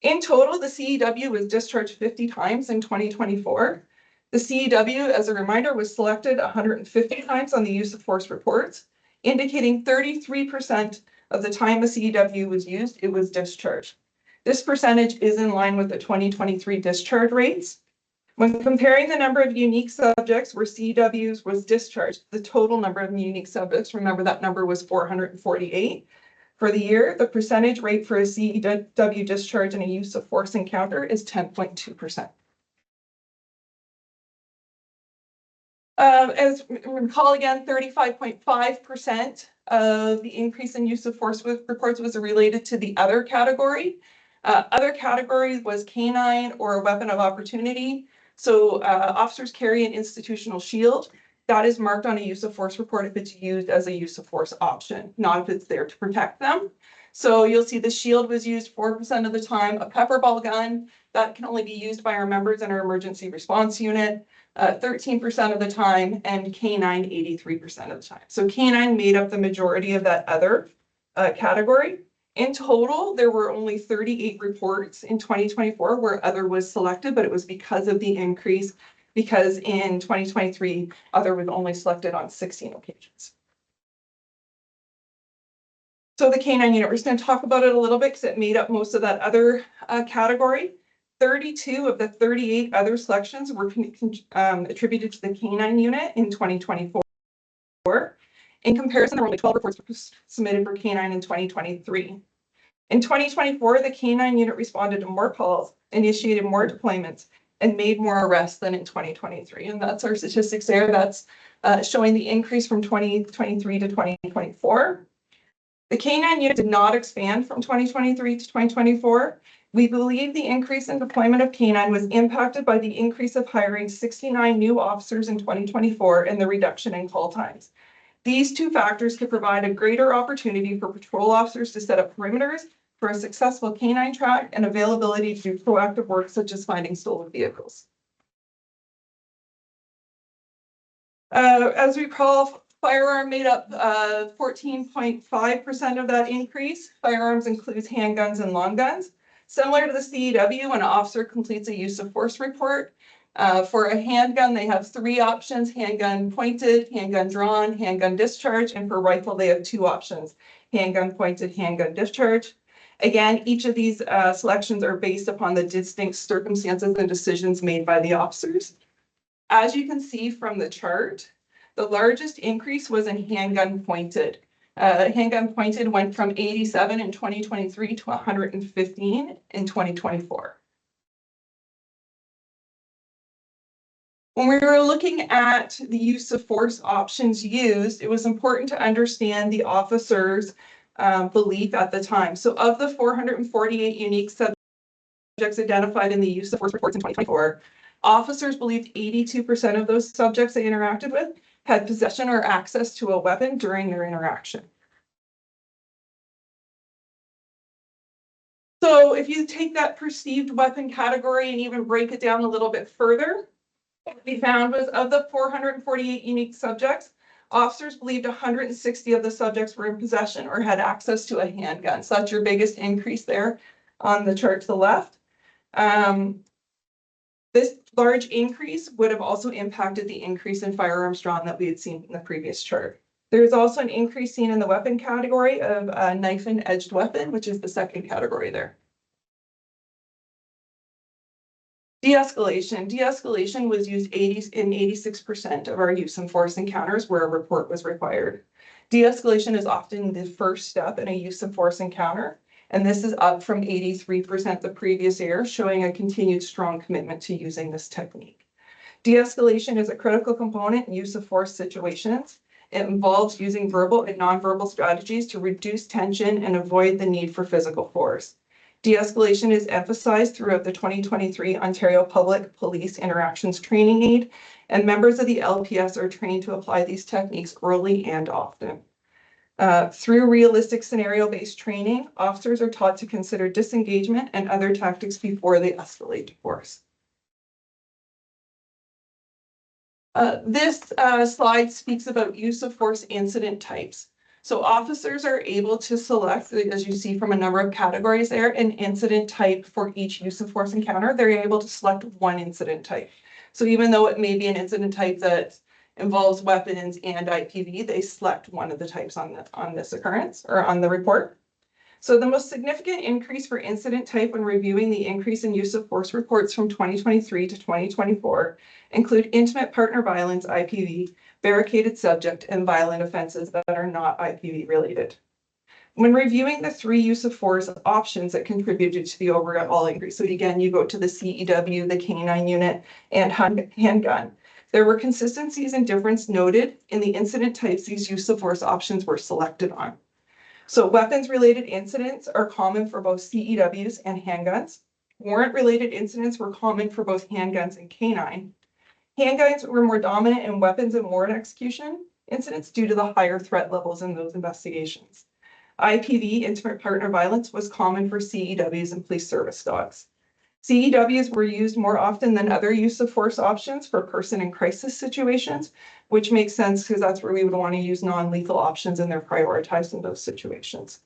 In total, the CEW was discharged 50 times in 2024. The CEW, as a reminder, was selected 150 times on the use of force reports, indicating 33% of the time a CEW was used, it was discharged. This percentage is in line with the 2023 discharge rates. When comparing the number of unique subjects where CEWs was discharged, the total number of unique subjects, remember that number was 448 for the year, the percentage rate for a CEW discharge in a use of force encounter is 10.2%. As recall again, 35.5% of the increase in use of force reports was related to the other category. Other category was canine or a weapon of opportunity. So officers carry an institutional shield. That is marked on a use of force report if it's used as a use of force option, not if it's there to protect them. So you'll see the shield was used 4% of the time. A pepper ball gun, that can only be used by our members in our emergency response unit. 13% of the time, and canine 83% of the time. So canine made up the majority of that other category. In total, there were only 38 reports in 2024 where other was selected, but it was because of the increase, because in 2023, other was only selected on 16 occasions. So the canine unit, we're just going to talk about it a little bit because it made up most of that other category. 32 of the 38 other selections were attributed to the canine unit in 2024. In comparison, there were only 12 reports submitted for canine in 2023. In 2024, the canine unit responded to more calls, initiated more deployments, and made more arrests than in 2023. And that's our statistics there. That's showing the increase from 2023 to 2024. The canine unit did not expand from 2023 to 2024. We believe the increase in deployment of canine was impacted by the increase of hiring 69 new officers in 2024 and the reduction in call times. These two factors could provide a greater opportunity for patrol officers to set up perimeters for a successful canine track and availability to do proactive work such as finding stolen vehicles. As we recall, firearm made up 14.5% of that increase. Firearms includes handguns and long guns. Similar to the CEW, when an officer completes a use of force report, for a handgun, they have 3 options: handgun pointed, handgun drawn, handgun discharge, and for rifle, they have 2 options: handgun pointed, handgun discharge. Again, each of these selections are based upon the distinct circumstances and decisions made by the officers. As you can see from the chart, the largest increase was in handgun pointed. Handgun pointed went from 87 in 2023 to 115 in 2024. When we were looking at the use of force options used, it was important to understand the officer's belief at the time. So of the 448 unique subjects identified in the use of force reports in 2024, officers believed 82% of those subjects they interacted with had possession or access to a weapon during their interaction. So if you take that perceived weapon category and even break it down a little bit further, what we found was of the 448 unique subjects, officers believed 160 of the subjects were in possession or had access to a handgun. So that's your biggest increase there on the chart to the left. This large increase would have also impacted the increase in firearms drawn that we had seen in the previous chart. There's also an increase seen in the weapon category of a knife and edged weapon, which is the second category there. De-escalation. De-escalation was used in 86% of our use and force encounters where a report was required. De-escalation is often the first step in a use and force encounter, and this is up from 83% the previous year, showing a continued strong commitment to using this technique. De-escalation is a critical component in use of force situations. It involves using verbal and nonverbal strategies to reduce tension and avoid the need for physical force. De-escalation is emphasized throughout the 2023 Ontario Public Police Interactions Training Aid, and members of the LPS are trained to apply these techniques early and often. Through realistic scenario-based training, officers are taught to consider disengagement and other tactics before they escalate to force. This slide speaks about use of force incident types. So officers are able to select, as you see from a number of categories there, an incident type for each use of force encounter. They're able to select one incident type. So even though it may be an incident type that involves weapons and IPV, they select one of the types on this occurrence or on the report. So the most significant increase for incident type when reviewing the increase in use of force reports from 2023 to 2024 include intimate partner violence, IPV, barricaded subject, and violent offenses that are not IPV related. When reviewing the 3 use of force options that contributed to the overall increase, so again, you go to the CEW, the K9 unit, and handgun, there were consistencies and difference noted in the incident types these use of force options were selected on. So weapons-related incidents are common for both CEWs and handguns. Warrant-related incidents were common for both handguns and K9. Handguns were more dominant in weapons and warrant execution incidents due to the higher threat levels in those investigations. IPV, intimate partner violence, was common for CEWs and police service dogs. CEWs were used more often than other use of force options for person in crisis situations, which makes sense because that's where we would want to use non-lethal options and they're prioritized in those situations.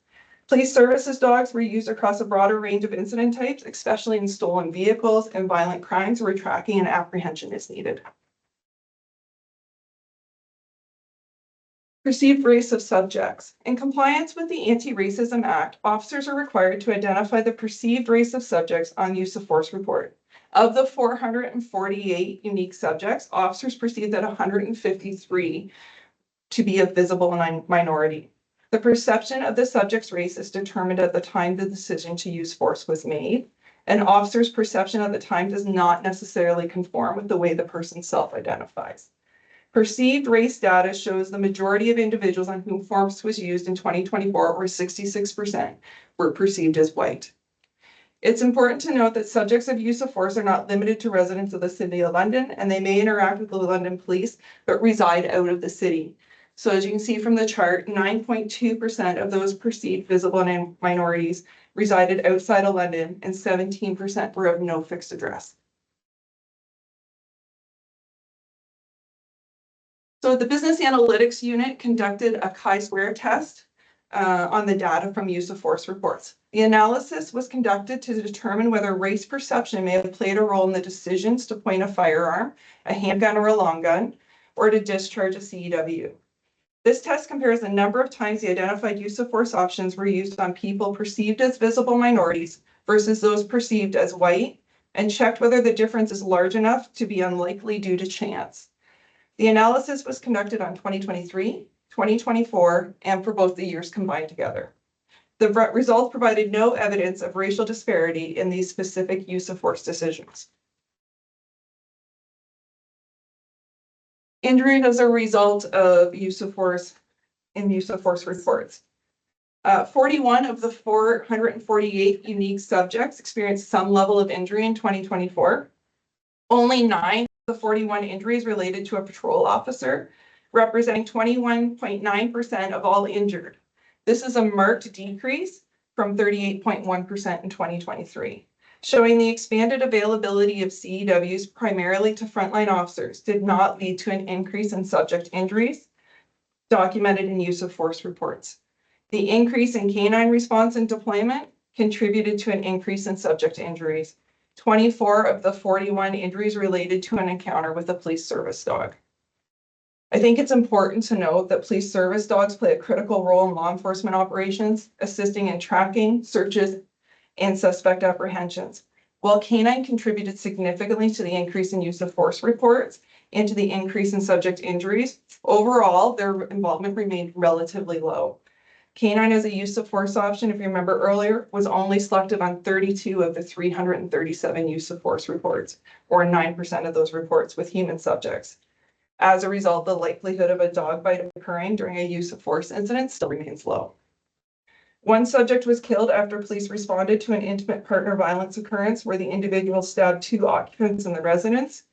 Police services dogs were used across a broader range of incident types, especially in stolen vehicles and violent crimes where tracking and apprehension is needed. Perceived race of subjects. In compliance with the Anti-Racism Act, officers are required to identify the perceived race of subjects on use of force report. Of the 448 unique subjects, officers perceived that 153 to be a visible minority. The perception of the subject's race is determined at the time the decision to use force was made. An officer's perception at the time does not necessarily conform with the way the person self-identifies. Perceived race data shows the majority of individuals on whom force was used in 2024, or 66%, were perceived as white. It's important to note that subjects of use of force are not limited to residents of the City of London, and they may interact with the London Police, but reside out of the city. So as you can see from the chart, 9.2% of those perceived visible minorities resided outside of London and 17% were of no fixed address. So the business analytics unit conducted a chi-square test on the data from use of force reports. The analysis was conducted to determine whether race perception may have played a role in the decisions to point a firearm, a handgun or a long gun, or to discharge a CEW. This test compares the number of times the identified use of force options were used on people perceived as visible minorities versus those perceived as white, and checked whether the difference is large enough to be unlikely due to chance. The analysis was conducted on 2023, 2024, and for both the years combined together. The results provided no evidence of racial disparity in these specific use of force decisions. Injury as a result of use of force in use of force reports. 41 of the 448 unique subjects experienced some level of injury in 2024. Only 9 of the 41 injuries related to a patrol officer, representing 21.9% of all injured. This is a marked decrease from 38.1% in 2023. Showing the expanded availability of CEWs primarily to frontline officers did not lead to an increase in subject injuries documented in use of force reports. The increase in canine response and deployment contributed to an increase in subject injuries. 24 of the 41 injuries related to an encounter with a police service dog. I think it's important to note that police service dogs play a critical role in law enforcement operations, assisting in tracking, searches, and suspect apprehensions. While canine contributed significantly to the increase in use of force reports and to the increase in subject injuries, overall, their involvement remained relatively low. Canine as a use of force option, if you remember earlier, was only selected on 32 of the 337 use of force reports, or 9% of those reports with human subjects. As a result, the likelihood of a dog bite occurring during a use of force incident still remains low. One subject was killed after police responded to an intimate partner violence occurrence where the individual stabbed 2 occupants in the residence.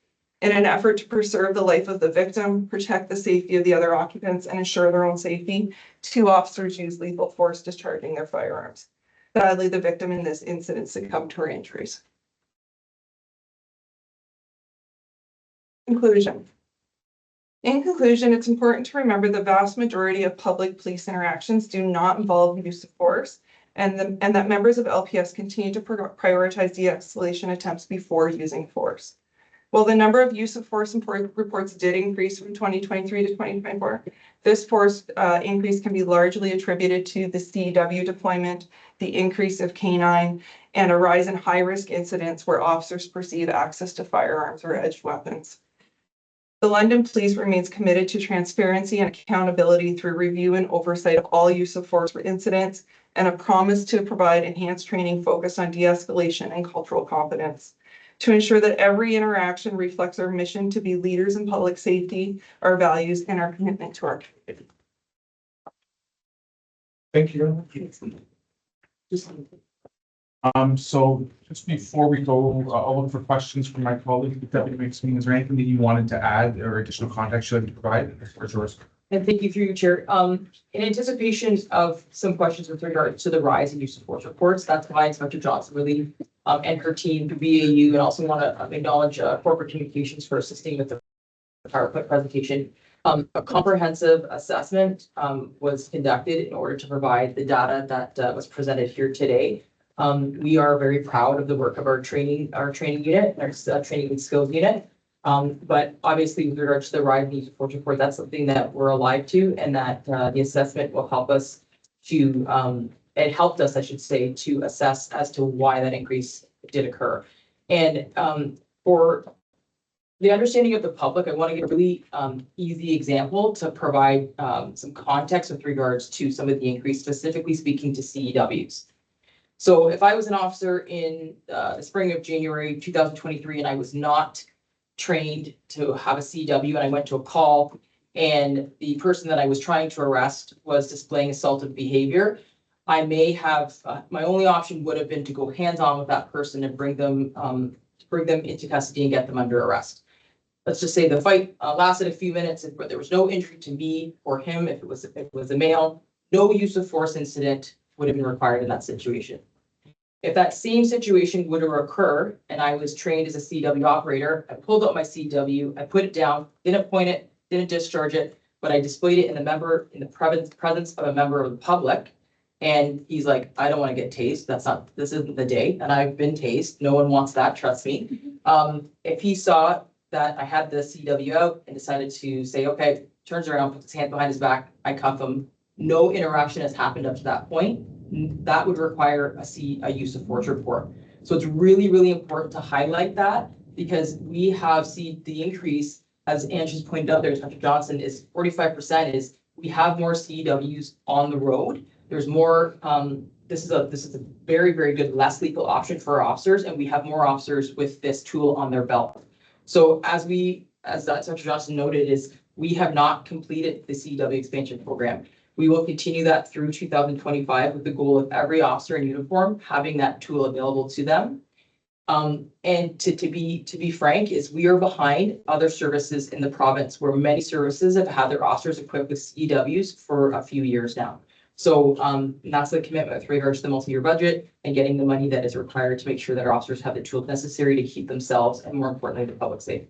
In an effort to preserve the life of the victim, protect the safety of the other occupants, and ensure their own safety, 2 officers used lethal force discharging their firearms. Sadly, the victim in this incident succumbed to her injuries. Conclusion. In conclusion, it's important to remember the vast majority of public police interactions do not involve use of force, and that members of LPS continue to prioritize de-escalation attempts before using force. While the number of use of force reports did increase from 2023 to 2024, this force increase can be largely attributed to the CEW deployment, the increase of canine, and a rise in high-risk incidents where officers perceive access to firearms or edged weapons. The London Police remains committed to transparency and accountability through review and oversight of all use of force incidents, and a promise to provide enhanced training focused on de-escalation and cultural competence. To ensure that every interaction reflects our mission to be leaders in public safety, our values, and our commitment to our community.
Thank you. So just before we go, I'll look for questions from my colleague, Deputy McSween. Is there anything that you wanted to add or additional context you'd like to provide? For yours.
And thank you through your chair. In anticipation of some questions with regard to the rise in use of force reports, that's why Inspector Johnson really and her team, BAU, and also want to acknowledge corporate communications for assisting with the PowerPoint presentation. A comprehensive assessment was conducted in order to provide the data that was presented here today. We are very proud of the work of our training unit, our training and skills unit. But obviously with regards to the rise in use of force report, that's something that we're alive to, and that the assessment will help us to, it helped us, I should say, to assess as to why that increase did occur. And for the understanding of the public, I want to give a really easy example to provide some context with regards to some of the increase, specifically speaking to CEWs. So if I was an officer in the spring of January 2023 and I was not trained to have a CEW and I went to a call and the person that I was trying to arrest was displaying assaultive behavior, I may have, my only option would have been to go hands-on with that person and bring them into custody and get them under arrest. let's just say the fight lasted a few minutes, but there was no injury to me or him, if it was a male, no use of force incident would have been required in that situation. If that same situation would have occurred and I was trained as a CW operator, I pulled out my CW, I put it down, didn't point it, didn't discharge it, but I displayed it in the presence of a member of the public. And he's like, I don't want to get tased. This isn't the day. And I've been tased. No one wants that, trust me. If he saw that I had the CW out and decided to say, okay, turns around, puts his hand behind his back, I cuff him. No interaction has happened up to that point. That would require a use of force report. So it's really, really important to highlight that because we have seen the increase, as Andrew's pointed out there, Dr. Johnson, is 45% is we have more CEWs on the road. There's more, this is a very, very good less lethal option for our officers, and we have more officers with this tool on their belt. So as Dr. Johnson noted, is we have not completed the CEW expansion program. We will continue that through 2025 with the goal of every officer in uniform having that tool available to them. And to be frank, is we are behind other services in the province where many services have had their officers equipped with CEWs for a few years now. So that's the commitment with regards to the multi-year budget and getting the money that is required to make sure that our officers have the tools necessary to keep themselves and more importantly, the public safe.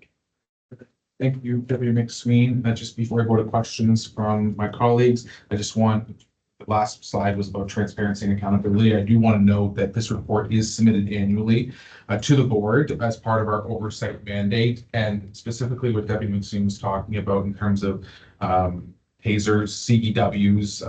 Thank you, Deputy McSween. Just before I go to questions from my colleagues, I just want, the last slide was about transparency and accountability. I do want to note that this report is submitted annually to the board as part of our oversight mandate, and specifically what Deputy McSween was talking about in terms of tasers, CEWs,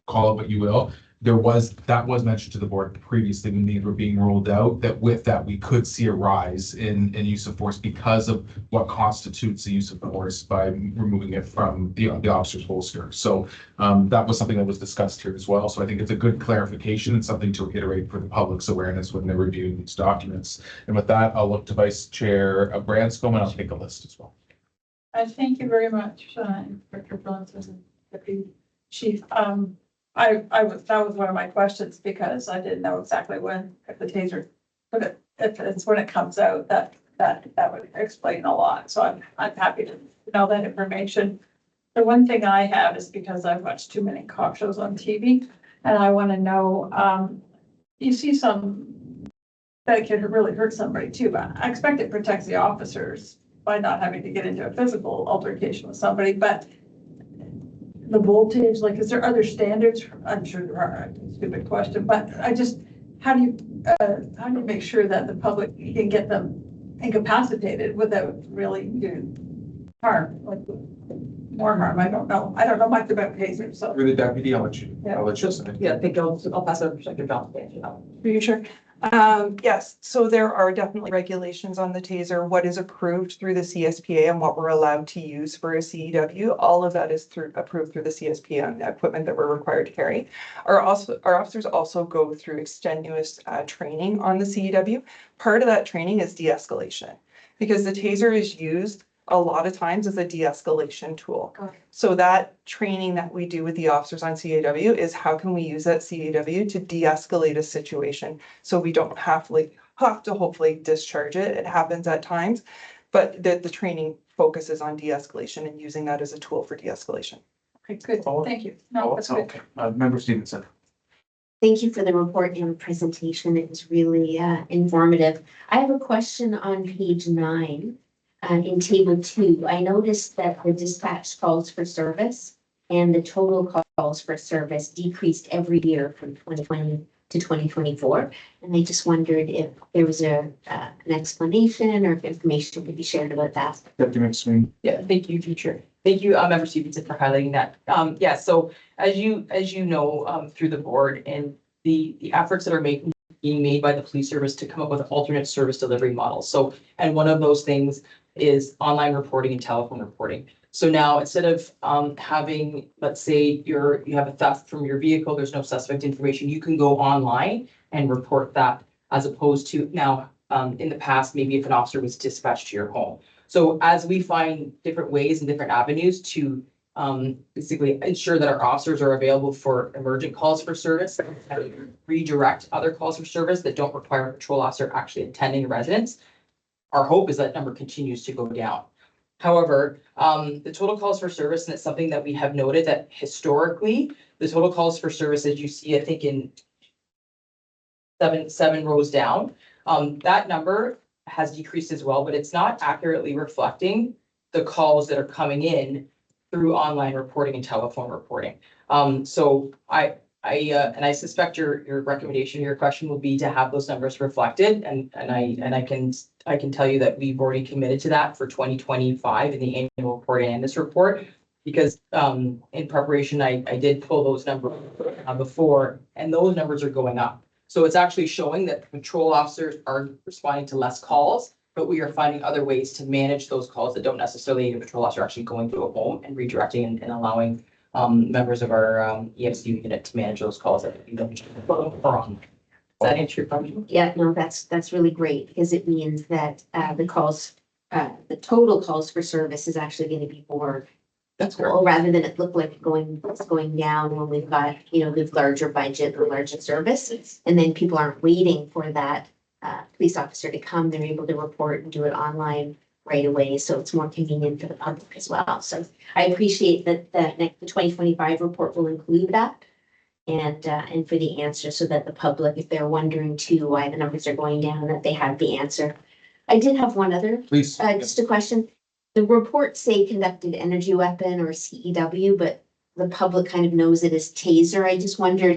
call it what you will. That was mentioned to the board previously when these were being rolled out, that with that we could see a rise in use of force because of what constitutes the use of force by removing it from the officer's holster. So that was something that was discussed here as well. So I think it's a good clarification and something to reiterate for the public's awareness when they're reviewing these documents. And with that, I'll look to Vice Chair Branscombe and I'll take a list as well.
Thank you very much, Dr. Johnson and Deputy Chief. That was one of my questions because I didn't know exactly when, if the taser, but if it's when it comes out, that would explain a lot. So I'm happy to know that information. The one thing I have is because I've watched too many cop shows on TV and I want to know, you see that it can really hurt somebody too, but I expect it protects the officers by not having to get into a physical altercation with somebody, but the voltage, like, is there other standards? I'm sure there are, stupid question, but how do you make sure that the public, you can get them incapacitated without really doing harm, like more harm? I don't know much about tasers, so.
Through the deputy, I'll let you say.
Yeah, I think I'll pass it over to Dr. Johnson.
Are you sure? Yes, so there are definitely regulations on the taser, what is approved through the CSPA and what we're allowed to use for a CEW. All of that is approved through the CSPA and the equipment that we're required to carry. Our officers also go through extenuous training on the CEW. Part of that training is de-escalation because the taser is used a lot of times as a de-escalation tool. So that training that we do with the officers on CAW is how can we use that CAW to de-escalate a situation so we don't have to hopefully discharge it. It happens at times, but the training focuses on de-escalation and using that as a tool for de-escalation.
Okay, good. Thank you. No, that's good.
Okay. Member Stevenson.
Thank you for the report and presentation. It was really informative. I have a question on page 9. In table 2, I noticed that the dispatch calls for service and the total calls for service decreased every year from 2020 to 2024. And I just wondered if there was an explanation or if information could be shared about that.
Deputy McSween.
Yeah, thank you, teacher. Thank you, Member Stevenson, for highlighting that. Yeah, so as you know, through the board and the efforts that are being made by the police service to come up with alternate service delivery models. So, and one of those things is online reporting and telephone reporting. So now instead of having, let's say you have a theft from your vehicle, there's no suspect information, you can go online and report that as opposed to now in the past, maybe if an officer was dispatched to your home. So as we find different ways and different avenues to basically ensure that our officers are available for emergent calls for service, and redirect other calls for service that don't require a patrol officer actually attending a residence, our hope is that number continues to go down. However, the total calls for service, and it's something that we have noted that historically, the total calls for service, as you see, I think in seven rows down, that number has decreased as well, but it's not accurately reflecting the calls that are coming in through online reporting and telephone reporting. So I suspect your recommendation, your question will be to have those numbers reflected, and I can tell you that we've already committed to that for 2025 in the annual report and this report. Because in preparation, I did pull those numbers before, and those numbers are going up. So it's actually showing that patrol officers are responding to less calls, but we are finding other ways to manage those calls that don't necessarily need a patrol officer actually going to a home and redirecting and allowing members of our ESU unit to manage those calls that we don't are on. Does that answer your question?
Yeah, no, that's really great, because it means that the total calls for service is actually gonna be more
That's
equal, rather than it look like it's going down when we've got, the larger budget or larger service. And then people aren't waiting for that police officer to come, they're able to report and do it online right away, so it's more convenient for the public as well. So I appreciate that the 2025 report will include that. And for the answer, so that the public, if they're wondering too why the numbers are going down, that they have the answer. I did have one other,
Please.
just a question. The reports say conducted energy weapon or CEW, but the public kind of knows it as taser. I just wondered,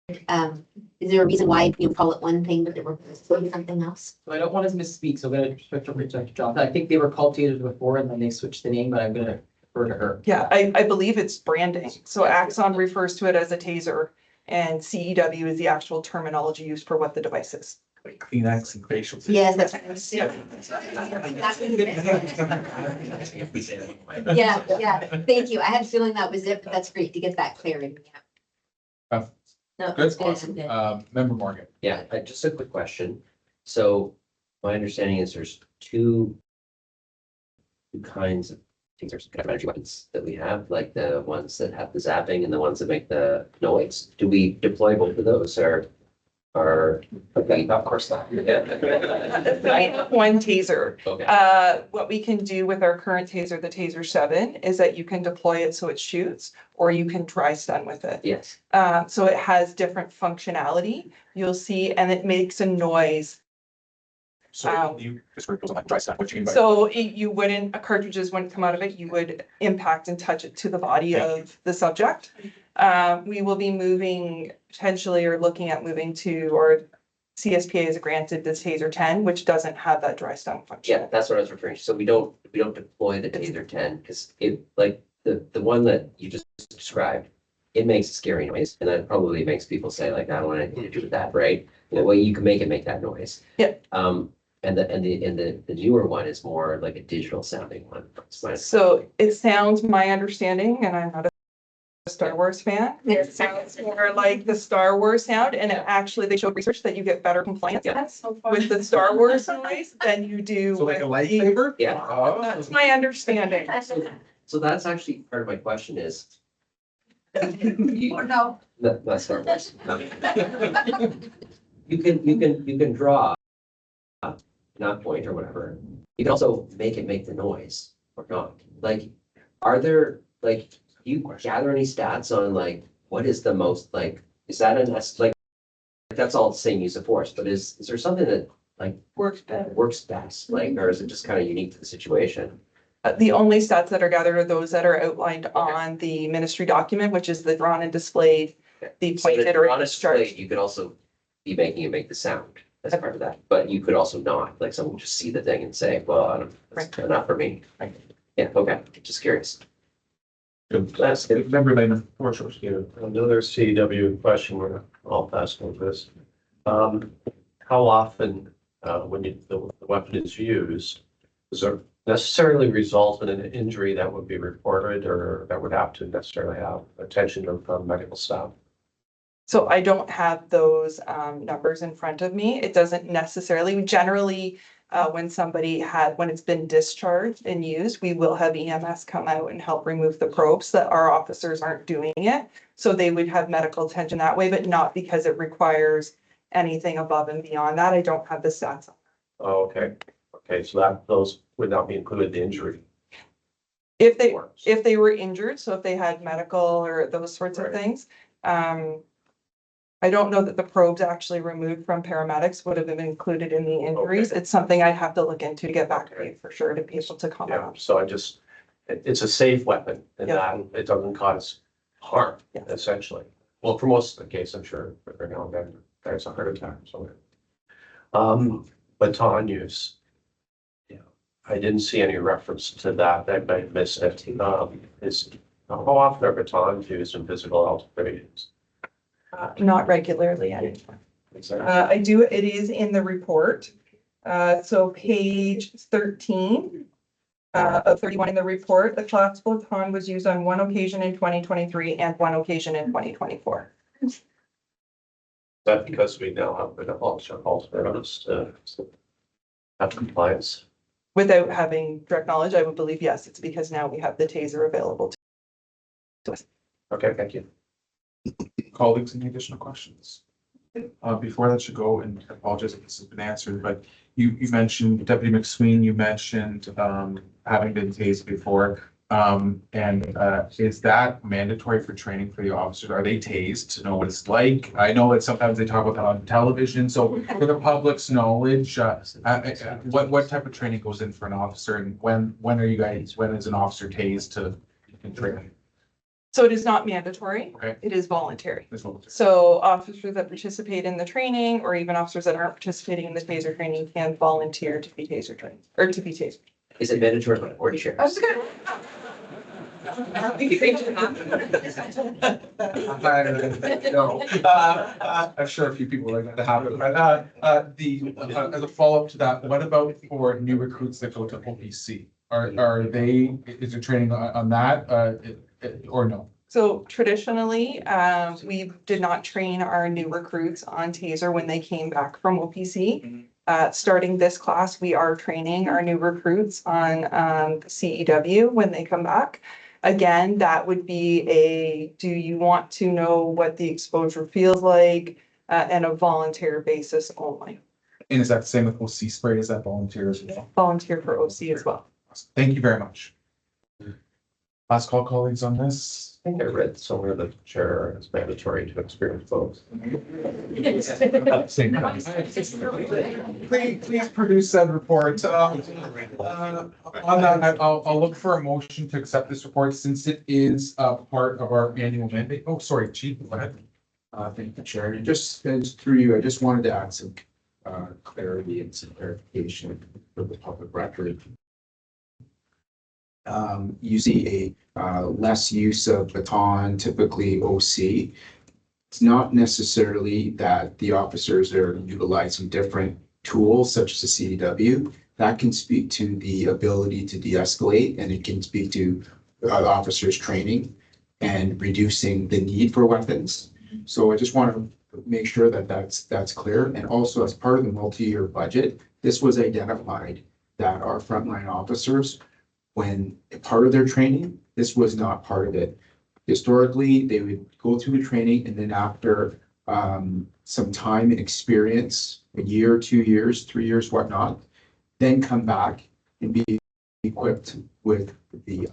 is there a reason why you call it one thing, but they were something else?
So I don't want to misspeak, so I'm gonna refer to Jonathan. I think they were called tasers before and then they switched the name, but I'm gonna refer to her.
Yeah, I believe it's branding. So Axon refers to it as a taser, and CEW is the actual terminology used for what the device is.
Kleenex and facial.
Yes, that's. Yeah, thank you. I had a feeling that was it, but that's great to get that clarity. No,
Good.
it's good.
Member Morgan.
Yeah, just a quick question. So my understanding is there's two kinds of tasers, kind of energy weapons that we have, like the ones that have the zapping and the ones that make the noise. Do we deploy both of those or? Okay, of course not. Yeah.
I have one taser.
Okay.
What we can do with our current taser, the Taser 7, is that you can deploy it so it shoots, or you can dry stun with it.
Yes.
So it has different functionality, you'll see, and it makes a noise.
So you just refer to like dry stun, what you mean by?
So cartridges wouldn't come out of it, you would impact and touch it to the body of the subject. We will be moving potentially or looking at moving to, or CSPA has granted this Taser 10, which doesn't have that dry stun function.
Yeah, that's what I was referring to. So we don't deploy the Taser 10 because it, like the one that you just described, it makes a scary noise, and that probably makes people say like, I don't want anything to do with that, right? Well, you can make it make that noise.
Yeah.
And the newer one is more like a digital sounding one.
So it sounds, my understanding, and I'm not a Star Wars fan, it sounds more like the Star Wars sound, and it actually, they showed research that you get better compliance with the Star Wars noise than you do
So like a
with
lightsaber?
Yeah.
Oh.
That's my understanding.
So that's actually part of my question is.
Or no.
Not Star Wars. You can draw, not point or whatever. You can also make it make the noise or not. Like, are there, like, do you gather any stats on like, what is the most, like, is that like, that's all the same use of force, but is there something that like
Works better.
works best? Like, or is it just kind of unique to the situation?
The only stats that are gathered are those that are outlined on the ministry document, which is the drawn and displayed, the
So
pointed
that
or
on a display,
discharged.
you could also be making it make the sound as part of that, but you could also not, like someone would just see the thing and say, well, I don't, that's not for me. Yeah, okay, just curious.
That's good. Member Lehman, for sure.
Yeah, another CW question, we're all asking this. How often, when the weapon is used, does it necessarily result in an injury that would be reported or that would have to necessarily have attention of medical staff?
So I don't have those numbers in front of me. It doesn't necessarily, generally, when it's been discharged and used, we will have EMS come out and help remove the probes, that our officers aren't doing it. So they would have medical attention that way, but not because it requires anything above and beyond that. I don't have the stats.
Oh, okay. Okay, so that, those would not be included in the injury.
If they,
forms.
if they were injured, so if they had medical or those sorts of
Right.
things. I don't know that the probes actually removed from paramedics would have been included in the injuries. It's something I'd have to look into to get back to you for sure to be able to comment
Yeah,
on.
so I just, it's a safe weapon in
Yeah.
that it doesn't cause harm,
Yeah.
essentially. Well, for most of the case, I'm sure, but every now and then, there's a heart attack or something. Baton use. Yeah, I didn't see any reference to that. I might have missed it. Is, how often are batons used in physical alterations?
Not regularly anymore.
Is there-
I do, it is in the report. So page 13 of 31 in the report, the collapsible baton was used on one occasion in 2023 and one occasion in 2024.
Is that because we now have the alternatives to have compliance?
Without having direct knowledge, I would believe, yes, it's because now we have the taser available to us.
Okay, thank you.
Colleagues, any additional questions? Before I let you go, and I apologize if this has been answered, but you mentioned Deputy McSween, you mentioned having been tased before. Is that mandatory for training for the officers? Are they tased to know what it's like? I know that sometimes they talk about that on television, so for the public's knowledge, what type of training goes in for an officer, and when is an officer tased to in training?
So it is not mandatory.
Okay.
It is voluntary.
This one.
So officers that participate in the training, or even officers that aren't participating in the taser training, can volunteer to be taser trained, or to be tasered.
Is it mandatory for board chairs?
I was gonna.
No, I'm sure a few people like that to happen, but as a follow-up to that, what about for new recruits that go to OPC? Is there training on that, or no?
So traditionally, we did not train our new recruits on taser when they came back from OPC. Starting this class, we are training our new recruits on CEW when they come back. Again, that would be do you want to know what the exposure feels like, and a volunteer basis only.
And is that the same with OC spray? Is that volunteer as well?
Volunteer for OC as well.
Thank you very much. Last call, colleagues, on this.
I think I read somewhere that chair is mandatory to experienced folks.
Same time. Please produce that report. On that, I'll look for a motion to accept this report since it is part of our annual mandate. Oh, sorry, Chief, go ahead.
Thank you, Chair. And just as through you, I just wanted to add some clarity and some clarification for the public record. You see a less use of baton, typically OC. It's not necessarily that the officers are utilizing different tools such as the CDW. That can speak to the ability to de-escalate, and it can speak to officers training and reducing the need for weapons. So I just want to make sure that that's clear. And also, as part of the multi-year budget, this was identified that our frontline officers, when part of their training, this was not part of it. Historically, they would go through the training, and then after some time and experience, a year, 2 years, 3 years, whatnot, then come back and be equipped with the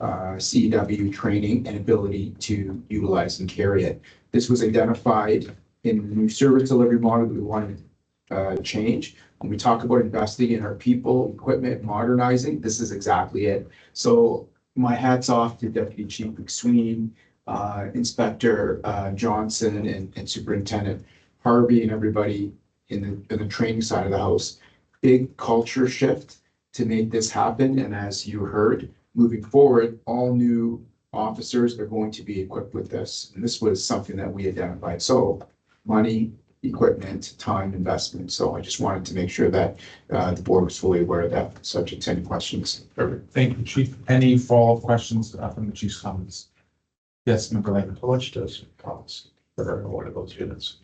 CEW training and ability to utilize and carry it. This was identified in the new service delivery model that we wanted to change. When we talk about investing in our people, equipment, modernizing, this is exactly it. So my hat's off to Deputy Chief McSween, Inspector Johnson, and Superintendent Harvey, and everybody in the training side of the house. Big culture shift to make this happen. And as you heard, moving forward, all new officers are going to be equipped with this. And this was something that we identified. So money, equipment, time, investment. So I just wanted to make sure that the board was fully aware of that, subject to any questions.
Perfect. Thank you, Chief. Any follow-up questions from the Chief's comments? Yes, Member Lane.
How much does it cost for one of those units?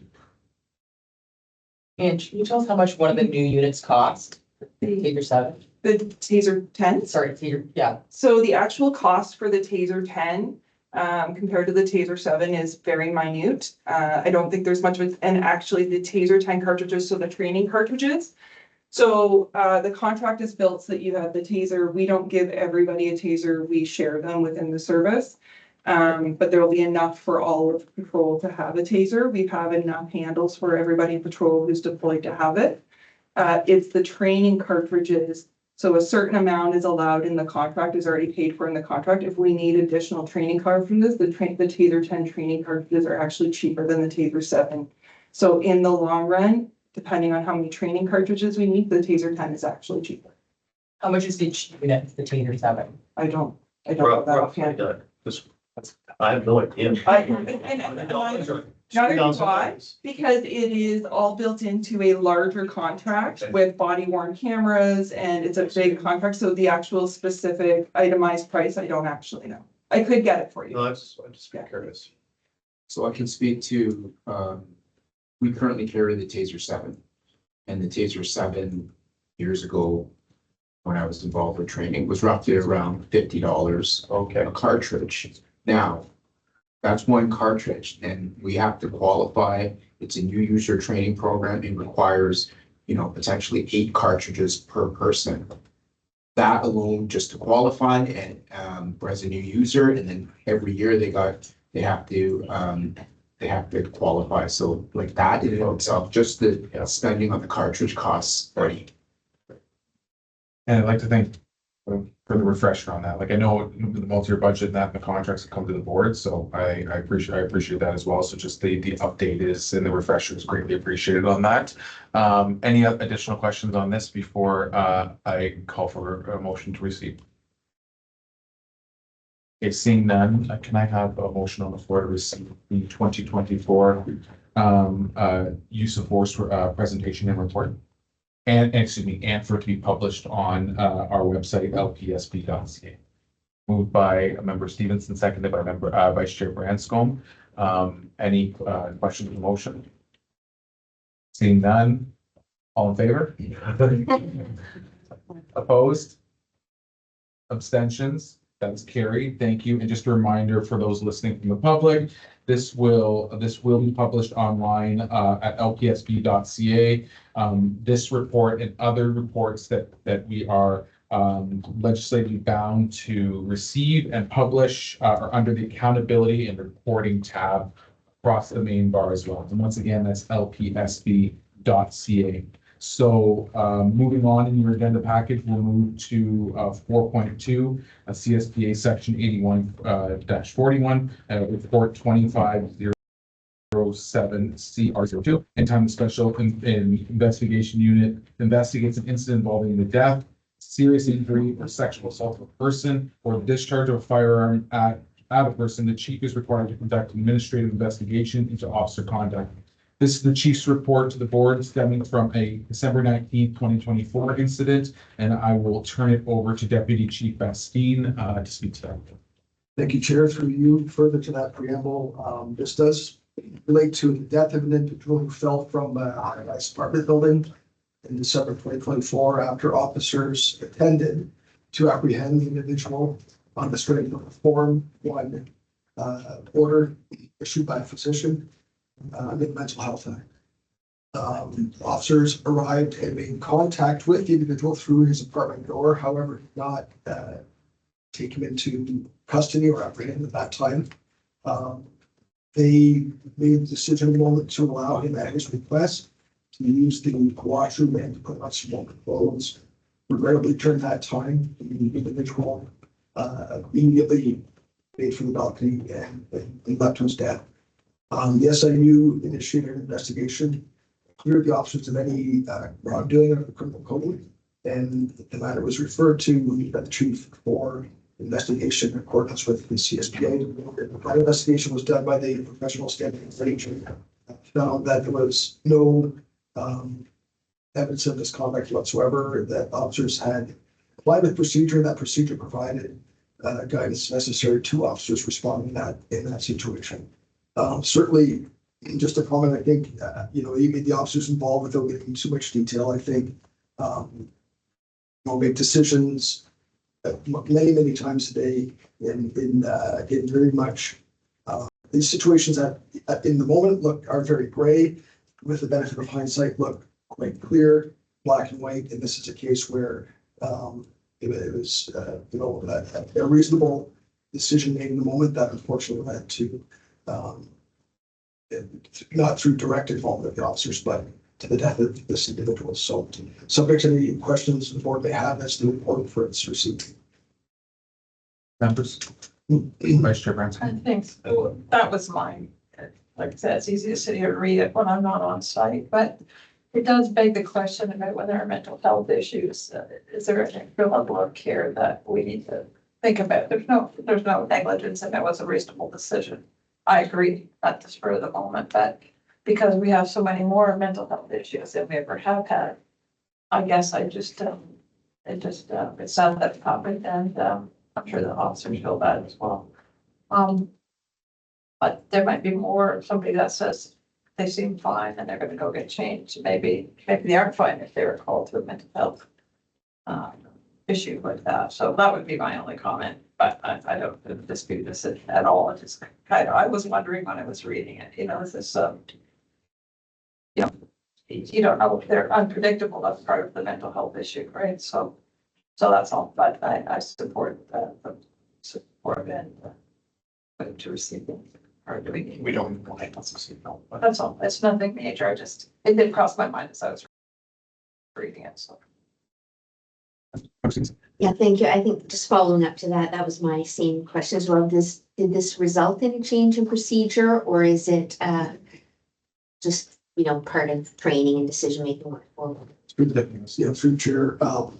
And can you tell us how much one of the new units cost? Taser 7?
The Taser 10?
Sorry, Taser, yeah.
So the actual cost for the Taser 10 compared to the Taser 7 is very minute. I don't think there's much of it. And actually the Taser 10 cartridges, so the training cartridges, So the contract is built so that you have the taser. We don't give everybody a taser. We share them within the service. But there will be enough for all of patrol to have a taser. We have enough handles for everybody in patrol who's deployed to have it. It's the training cartridges. So a certain amount is allowed in the contract, is already paid for in the contract. If we need additional training cartridges, the Taser 10 training cartridges are actually cheaper than the Taser 7. So in the long run, depending on how many training cartridges we need, the Taser 10 is actually cheaper.
How much is each unit, the Taser 7?
I don't know that offhand.
I have no idea.
Neither do I, because it is all built into a larger contract with body worn cameras and it's a big contract. So the actual specific itemized price, I don't actually know. I could get it for you.
No, I'm just curious.
So I can speak to, we currently carry the Taser 7. And the Taser 7 years ago, when I was involved with training, was roughly around $50 a cartridge. Now, that's one cartridge, and we have to qualify. It's a new user training program. It requires, potentially 8 cartridges per person. That alone, just to qualify, and as a new user, and then every year they have to qualify. So like that in and of itself, just the spending on the cartridge costs already.
And I'd like to thank for the refresher on that. Like I know the multi-year budget and that the contracts have come to the board, so I appreciate that as well. So just the update is and the refresher is greatly appreciated on that. Any additional questions on this before I call for a motion to receive? Okay, seeing none, can I have a motion on the floor to receive the 2024 use of force presentation and report? And for it to be published on our website, LPSB.ca. Moved by member Stevenson, seconded by member Vice Chair Branscombe. Any questions on the motion? Seeing none, all in favor? Opposed? Abstentions? That's carried. Thank you. And just a reminder for those listening from the public, this will be published online at lpsb.ca. This report and other reports that we are legislatively bound to receive and publish are under the accountability and reporting tab across the main bar as well. And once again, that's lpsb.ca. So moving on in your agenda package, we'll move to 4.2, CSPA section 81-41, report 2507 CR02. Anytime the special investigation unit investigates an incident involving the death, serious injury, or sexual assault of a person, or the discharge of a firearm at a person, the chief is required to conduct an administrative investigation into officer conduct. This is the chief's report to the board stemming from a December 19th, 2024 incident, and I will turn it over to Deputy Chief Bastine to speak to that.
Thank you, Chair. Through you, further to that preamble, this does relate to the death of an individual who fell from a high-rise apartment building in December 2024 after officers attended to apprehend the individual on the strength of a Form 1 order issued by a physician. The Mental Health Act. Officers arrived and made contact with the individual through his apartment door, however, did not take him into custody or apprehend at that time. They made the decision in the moment to allow him at his request to use the washroom and to put on some clothes. Regrettably, during that time, the individual immediately made for the balcony and left to his death. The SIU initiated an investigation, cleared the officers of any wrongdoing under the criminal code, and the matter was referred to by the chief for investigation in accordance with the CSPA. That investigation was done by the professional standing agent, found that there was no evidence of misconduct whatsoever, that officers had applied with procedure, and that procedure provided guidance necessary to officers responding in that situation. Certainly, just a comment, I think, even the officers involved, without getting into too much detail, I think, make decisions many times a day in very much these situations that in the moment are very gray, with the benefit of hindsight look quite clear. black and white, and this is a case where it was, a reasonable decision made in the moment that unfortunately led to, not through direct involvement of the officers, but to the death of this individual. So subject to any questions the board may have, that's the report for its received.
Members? Vice Chair Branson.
Thanks. That was mine. Like I said, it's easy to sit here and read it when I'm not on site, but it does beg the question about when there are mental health issues, is there an extra level of care that we need to think about? There's no negligence and it was a reasonable decision. I agree at this for the moment, but because we have so many more mental health issues than we ever have had, I guess it's sad that it happened, and I'm sure the officers feel bad as well. But there might be more, somebody that says they seem fine and they're gonna go get changed. Maybe they aren't fine if they were called to a mental health issue like that. So that would be my only comment, but I don't dispute this at all. It just I was wondering when I was reading it, is this, you don't know if they're unpredictable. That's part of the mental health issue, right? So that's all, but I support and put to receive it. Or do we don't want it to see no, but that's all. It's nothing major. It did cross my mind as I was reading it. So.
Yeah, thank you. I think just following up to that, that was my same question as well. Did this result in a change in procedure, or is it just, part of training and decision making going forward?
Yeah, through Chair. No,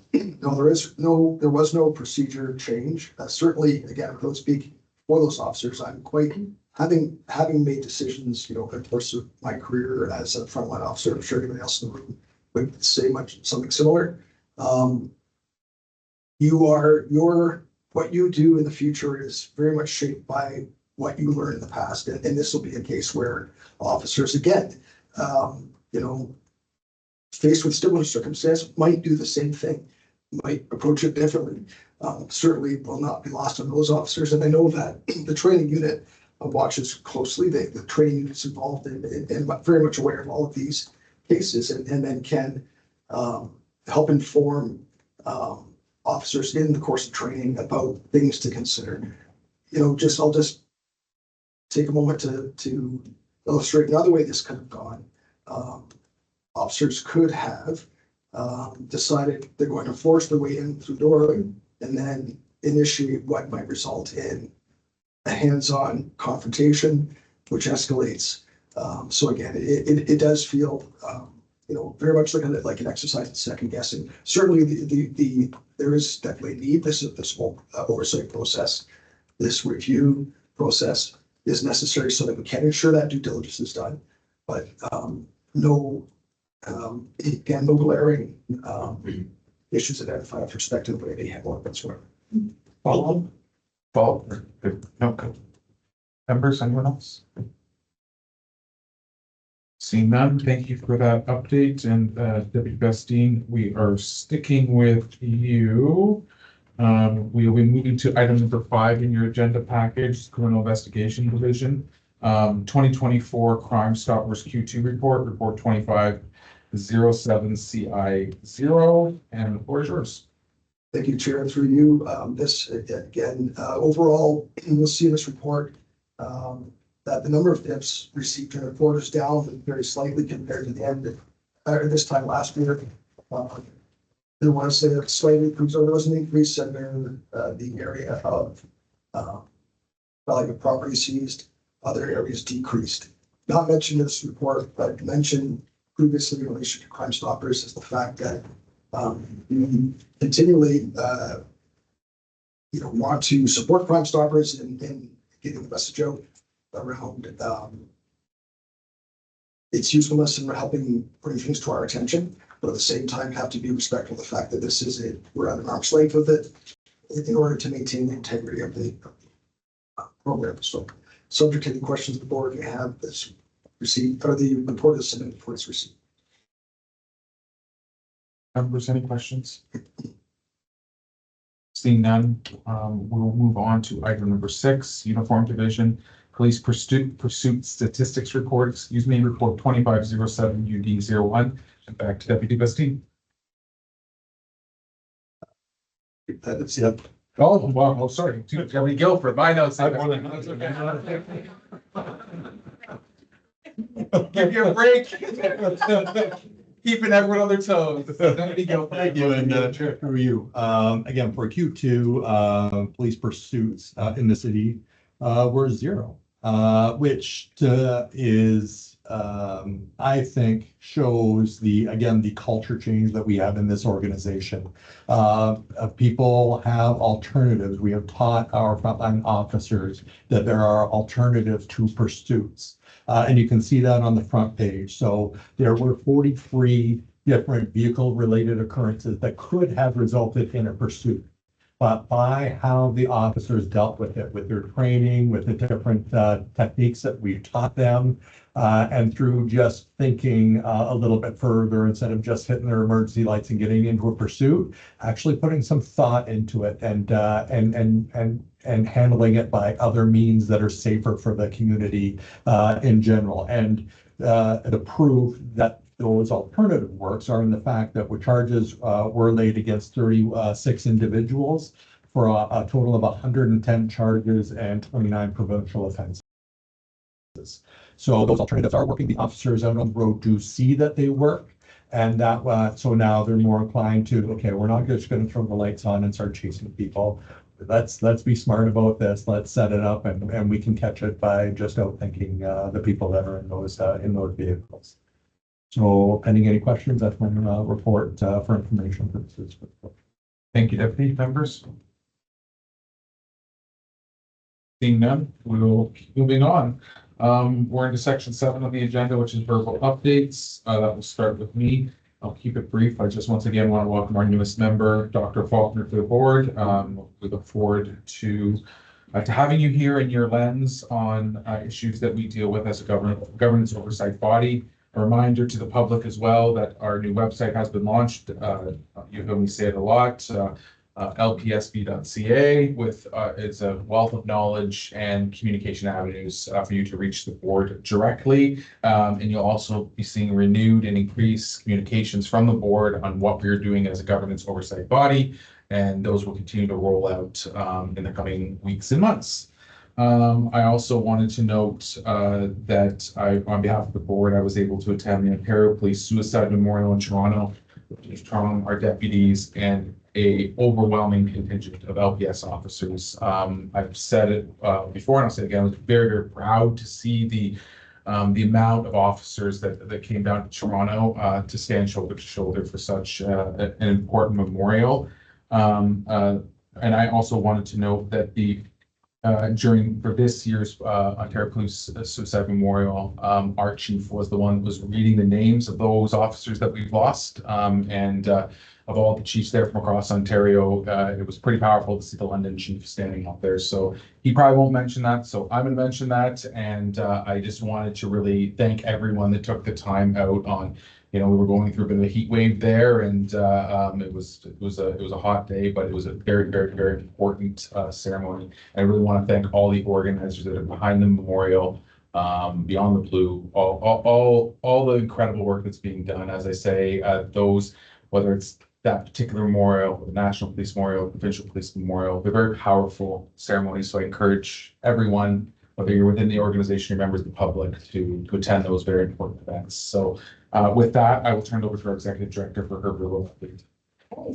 there was no procedure change. Certainly, again, don't speak for those officers. I'm quite having made decisions, in the course of my career as a frontline officer. I'm sure everybody else in the room would say something similar. What you do in the future is very much shaped by what you learned in the past, and this will be a case where officers again, faced with similar circumstance, might do the same thing, might approach it differently. Certainly will not be lost on those officers. And I know that the training unit watches closely. The training unit's involved and very much aware of all of these cases, and then can help inform officers in the course of training about things to consider. I'll just take a moment to illustrate another way this could have gone. Officers could have decided they're going to force their way in through the door and then initiate what might result in a hands-on confrontation, which escalates. So again, it does feel, very much like an exercise in second guessing. Certainly, there is definitely a need. This whole oversight process, this review process is necessary so that we can ensure that due diligence is done. But no glaring issues identified with respect to the way they handle it whatsoever.
Follow? No. Members, anyone else? Seeing none, thank you for that update. And Deputy Bestine, we are sticking with you. We will be moving to item number 5 in your agenda package, Criminal Investigation Division. 2024 Crime Stoppers Q2 report 2507CI0, and the floor is yours.
Thank you, Chair. Through you, this again, overall, you'll see in this report that the number of tips received in the report is down very slightly compared to the end of this time last year. There was a slight increase, or there was an increase in the area of value of property seized. Other areas decreased. Not mentioned in this report, but mentioned previously in relation to Crime Stoppers is the fact that we continually want to support Crime Stoppers and getting the message out around its usefulness in helping bring things to our attention, but at the same time have to be respectful of the fact that this is we're at an arm's length with it in order to maintain the integrity of the program. So subject to any questions the board may have, this received, or the report is submitted before it's received.
Members, any questions? Seeing none, we'll move on to item number 6, Uniform Division Police Pursuit Statistics Report, report 2507 UD01. And back to Deputy Bestine.
That's it.
Oh, wow, oh, sorry, Jeremy Guilford, my notes. Give you a break. Keeping everyone on their toes. Jeremy Guilford.
Thank you, and Chair, through you. Again, for Q2, police pursuits in the city were 0, which is, I think, shows the culture change that we have in this organization. People have alternatives. We have taught our frontline officers that there are alternatives to pursuits. And you can see that on the front page. So there were 43 different vehicle-related occurrences that could have resulted in a pursuit. But by how the officers dealt with it, with their training, with the different techniques that we've taught them, and through just thinking a little bit further instead of just hitting their emergency lights and getting into a pursuit, actually putting some thought into it and handling it by other means that are safer for the community in general. And the proof that those alternative works are in the fact that charges were laid against 36 individuals for a total of 110 charges and 29 provincial offenses. So those alternatives are working. The officers out on the road do see that they work. And that so now they're more inclined to, okay, we're not just going to throw the lights on and start chasing people. Let's be smart about this. Let's set it up and we can catch it by just outthinking the people that are in those vehicles. So pending any questions, that's my report for information purposes.
Thank you, Deputy. Members? Seeing none, we will keep moving on. We're into section 7 of the agenda, which is verbal updates. That will start with me. I'll keep it brief. I just once again want to welcome our newest member, Dr. Faulkner, to the board. We look forward to having you here in your lens on issues that we deal with as a governance oversight body. A reminder to the public as well that our new website has been launched. You've heard me say it a lot. LPSB.ca with it's a wealth of knowledge and communication avenues for you to reach the board directly. And you'll also be seeing renewed and increased communications from the board on what we're doing as a governance oversight body. And those will continue to roll out in the coming weeks and months. I also wanted to note that on behalf of the board, I was able to attend the Ontario Police Suicide Memorial in Toronto, our deputies, and a overwhelming contingent of LPS officers. I've said it before, and I'll say it again. I was very, very proud to see the amount of officers that came down to Toronto to stand shoulder to shoulder for such an important memorial. And I also wanted to note that for this year's Ontario Police Suicide Memorial, our chief was the one who was reading the names of those officers that we've lost. And of all the chiefs there from across Ontario, it was pretty powerful to see the London chief standing up there. So he probably won't mention that. So I'm going to mention that. And I just wanted to really thank everyone that took the time out on. We were going through a bit of a heat wave there, and it was a hot day, but it was a very, very, very important ceremony. And I really want to thank all the organizers that are behind the memorial, Beyond the Blue, all the incredible work that's being done. As I say, those, whether it's that particular memorial, the National Police Memorial, Provincial Police Memorial, they're very powerful ceremonies. So I encourage everyone, whether you're within the organization or members of the public, to attend those very important events. So with that, I will turn it over to our executive director for her verbal update.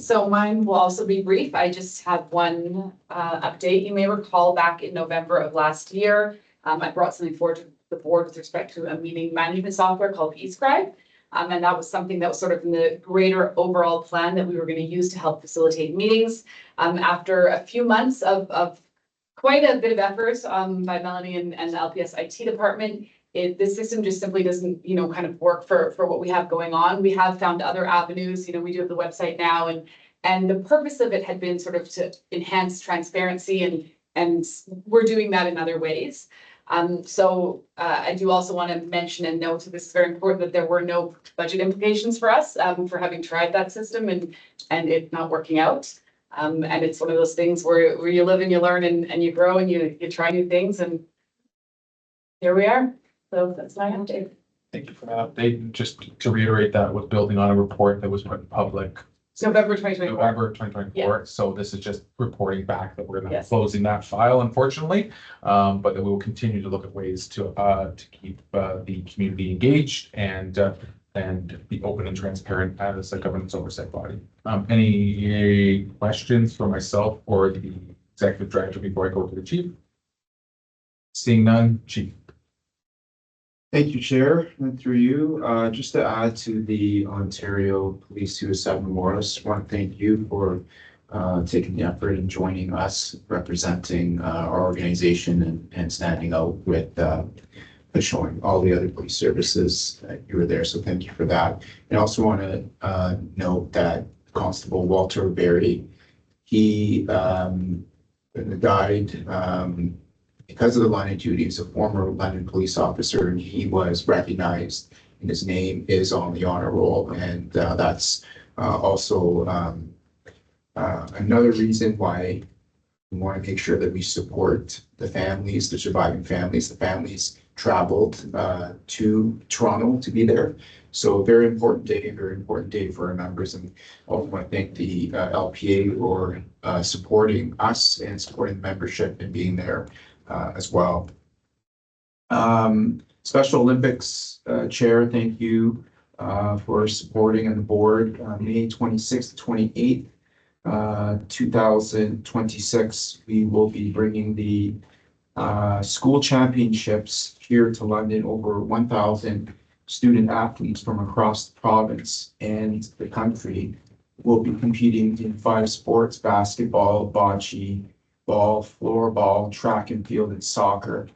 So mine will also be brief. I just have one update. You may recall back in November of last year, I brought something forward to the board with respect to a meeting management software called eScribe. And that was something that was sort of in the greater overall plan that we were going to use to help facilitate meetings. After a few months of quite a bit of effort by Melanie and the LPS IT department, this system just simply doesn't, kind of work for what we have going on. We have found other avenues. We do have the website now, and the purpose of it had been sort of to enhance transparency, and we're doing that in other ways. So I do also want to mention and note that this is very important, that there were no budget implications for us for having tried that system and it not working out. And it's one of those things where you live and you learn and you grow and you try new things, and here we are. So that's my update.
Thank you for that update. Just to reiterate, that was building on a report that was put in public
November 2024.
November 2024. So this is just reporting back that we're not
Yes.
closing that file, unfortunately. But that we will continue to look at ways to keep the community engaged and be open and transparent as a governance oversight body. Any questions for myself or the executive director before I go to the chief? Seeing none, chief.
Thank you, Chair, and through you, just to add to the Ontario Police Suicide Memorial, just want to thank you for taking the effort and joining us, representing our organization and standing out with showing all the other police services that you were there. So thank you for that. And I also want to note that Constable Walter Berry, he died because of the line of duty. He's a former London police officer, and he was recognized, and his name is on the honor roll. And that's also another reason why we want to make sure that we support the families, the surviving families. The families traveled to Toronto to be there. So very important day for our members. And I also want to thank the LPA for supporting us and supporting membership and being there as well. Special Olympics Chair, thank you for supporting on the board. May 26th to 28th, 2026, we will be bringing the school championships here to London. Over 1,000 student athletes from across the province and the country will be competing in 5 sports: basketball, bocce, ball, floorball, track and field, and soccer.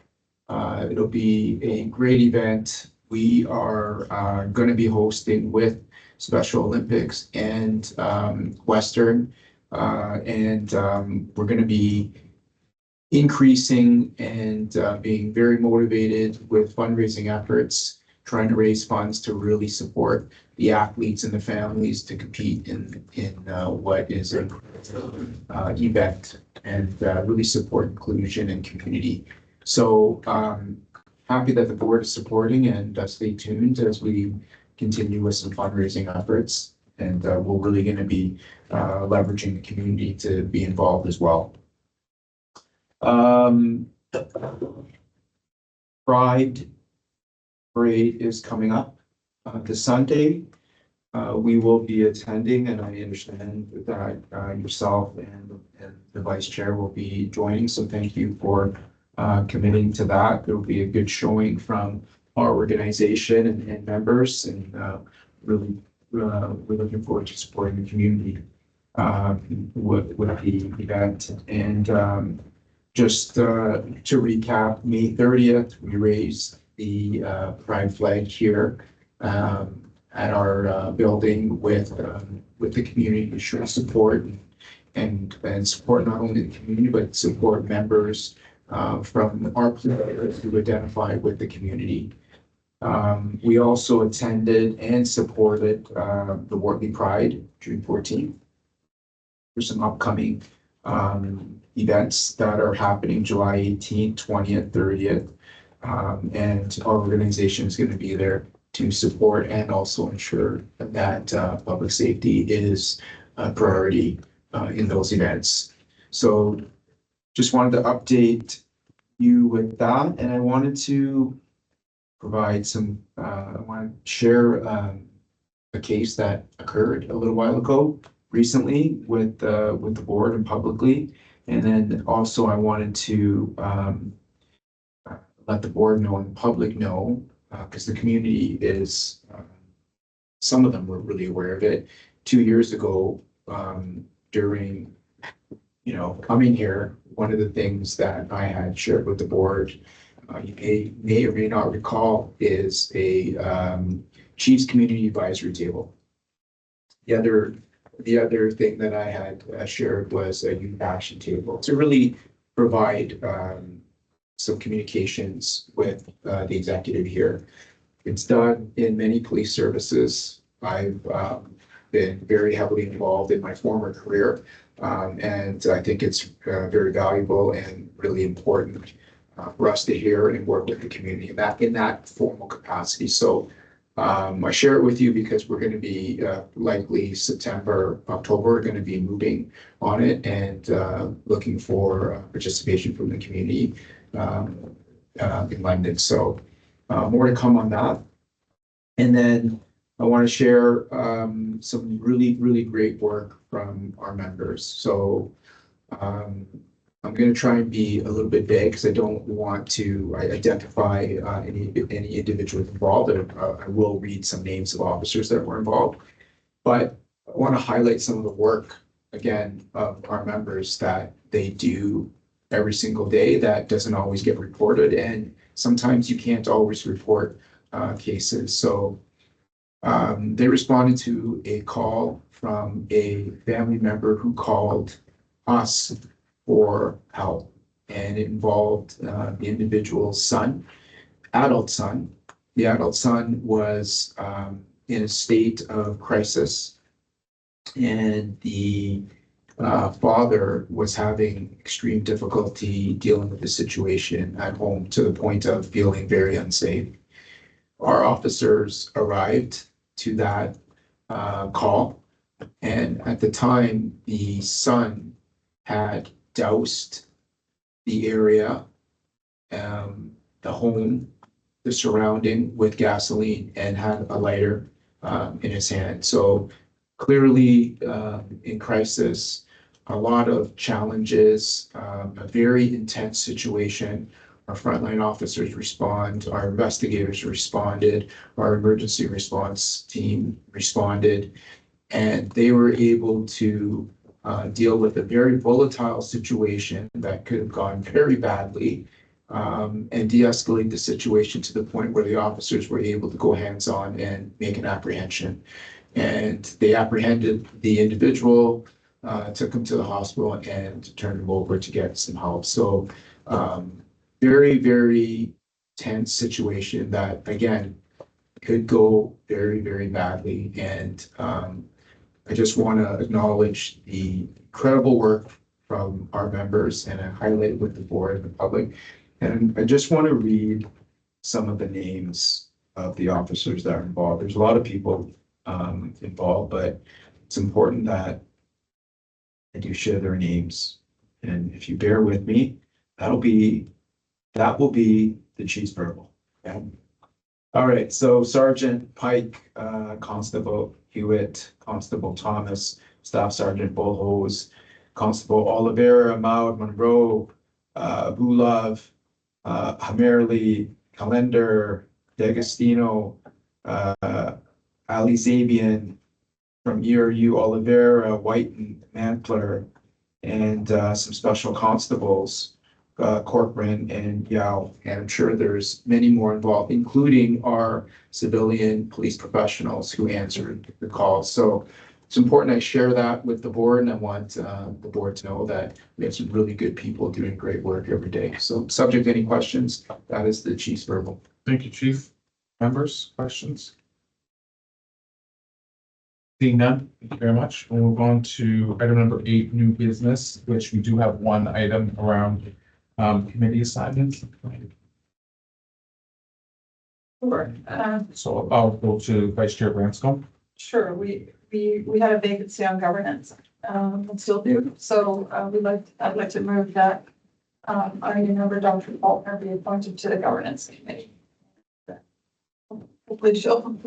It'll be a great event. We are going to be hosting with Special Olympics and Western, and we're going to be increasing and being very motivated with fundraising efforts, trying to raise funds to really support the athletes and the families to compete in what is an event, and really support inclusion and community. So happy that the board is supporting, and stay tuned as we continue with some fundraising efforts. And we're really going to be leveraging the community to be involved as well. Pride Parade is coming up this Sunday. We will be attending, and I understand that yourself and the vice chair will be joining. So thank you for committing to that. There will be a good showing from our organization and members, and really we're looking forward to supporting the community with the event. And just to recap, May 30th, we raised the pride flag here at our building with the community to show support and support not only the community but support members from our players who identify with the community. We also attended and supported the Wortley Pride June 14th. There's some upcoming events that are happening July 18th, 20th, 30th. And our organization is going to be there to support and also ensure that public safety is a priority in those events. So just wanted to update you with that, and I wanted to provide some, I want to share a case that occurred a little while ago recently with the board and publicly. And then also I wanted to let the board know and the public know, because the community is, some of them were really aware of it. 2 years ago, during, coming here, one of the things that I had shared with the board, you may or may not recall, is a Chiefs Community Advisory Table. The other thing that I had shared was a youth action table to really provide some communications with the executive here. It's done in many police services. I've been very heavily involved in my former career, and I think it's very valuable and really important for us to hear and work with the community in that formal capacity. So I share it with you because we're going to be likely September, October, going to be moving on it and looking for participation from the community in London. So more to come on that. And then I want to share some really, really great work from our members. So I'm going to try and be a little bit vague because I don't want to identify any individuals involved. I will read some names of officers that were involved, but I want to highlight some of the work again of our members that they do every single day that doesn't always get reported, and sometimes you can't always report cases. So they responded to a call from a family member who called us for help, and it involved the individual's son, adult son. The adult son was in a state of crisis, and the father was having extreme difficulty dealing with the situation at home to the point of feeling very unsafe. Our officers arrived to that call, and at the time, the son had doused the area, the home, the surrounding with gasoline, and had a lighter in his hand. So clearly in crisis, a lot of challenges, a very intense situation. Our frontline officers respond, our investigators responded, our emergency response team responded, and they were able to deal with a very volatile situation that could have gone very badly, and de-escalate the situation to the point where the officers were able to go hands-on and make an apprehension. And they apprehended the individual, took him to the hospital, and turned him over to get some help. So very, very tense situation that, again, could go very, very badly. And I just want to acknowledge the incredible work from our members, and I highlight it with the board and the public. And I just want to read some of the names of the officers that are involved. There's a lot of people involved, but it's important that I do share their names. And if you bear with me, that will be the chief's verbal. Okay? All right, so Sergeant Pike, Constable Hewitt, Constable Thomas, Staff Sergeant Bullhose, Constable Oliveira, Maud Monroe, Bulov, Hamerly, Calendar, D'Agostino, Ali Zabian from ERU, Oliveira, Whiten, Mantler, and some special constables, Corcoran and Yao. And I'm sure there's many more involved, including our civilian police professionals who answered the calls. So it's important I share that with the board, and I want the board to know that we have some really good people doing great work every day. So subject to any questions, that is the chief's verbal.
Thank you, Chief. Members, questions? Seeing none, thank you very much. We'll move on to item number 8, new business, which we do have one item around committee assignments.
Sure.
So I'll go to Vice Chair Branscombe.
Sure, we had a vacancy on governance, and still do, so I'd like to move that our new member, Dr. Faulkner, be appointed to the governance committee. Hopefully she'll.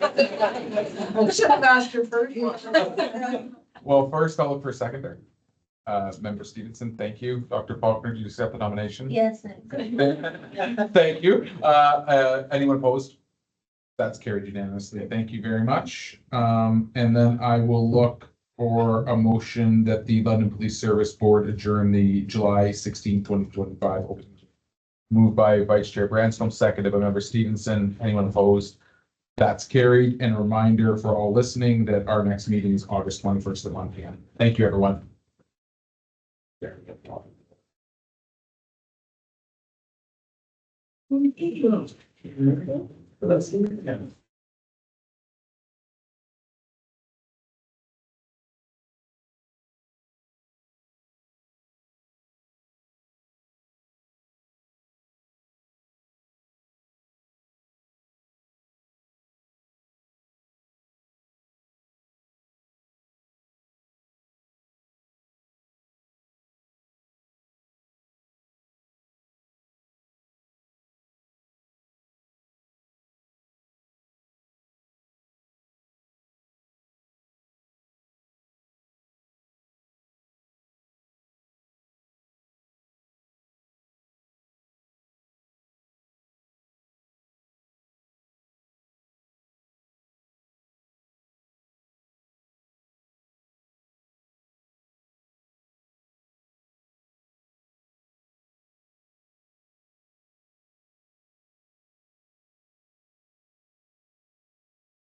I should have asked her first.
Well, first I'll look for a seconder. Member Stevenson, thank you. Dr. Faulkner, do you accept the nomination?
Yes.
Thank you. Anyone opposed? That's carried unanimously. Thank you very much. And then I will look for a motion that the London Police Service Board adjourn the July 16, 2025 open meeting. Moved by Vice Chair Branscombe, seconded by Member Stevenson. Anyone opposed? That's carried. And a reminder for all listening that our next meeting is August 21st at 1 p.m. Thank you, everyone. There we go.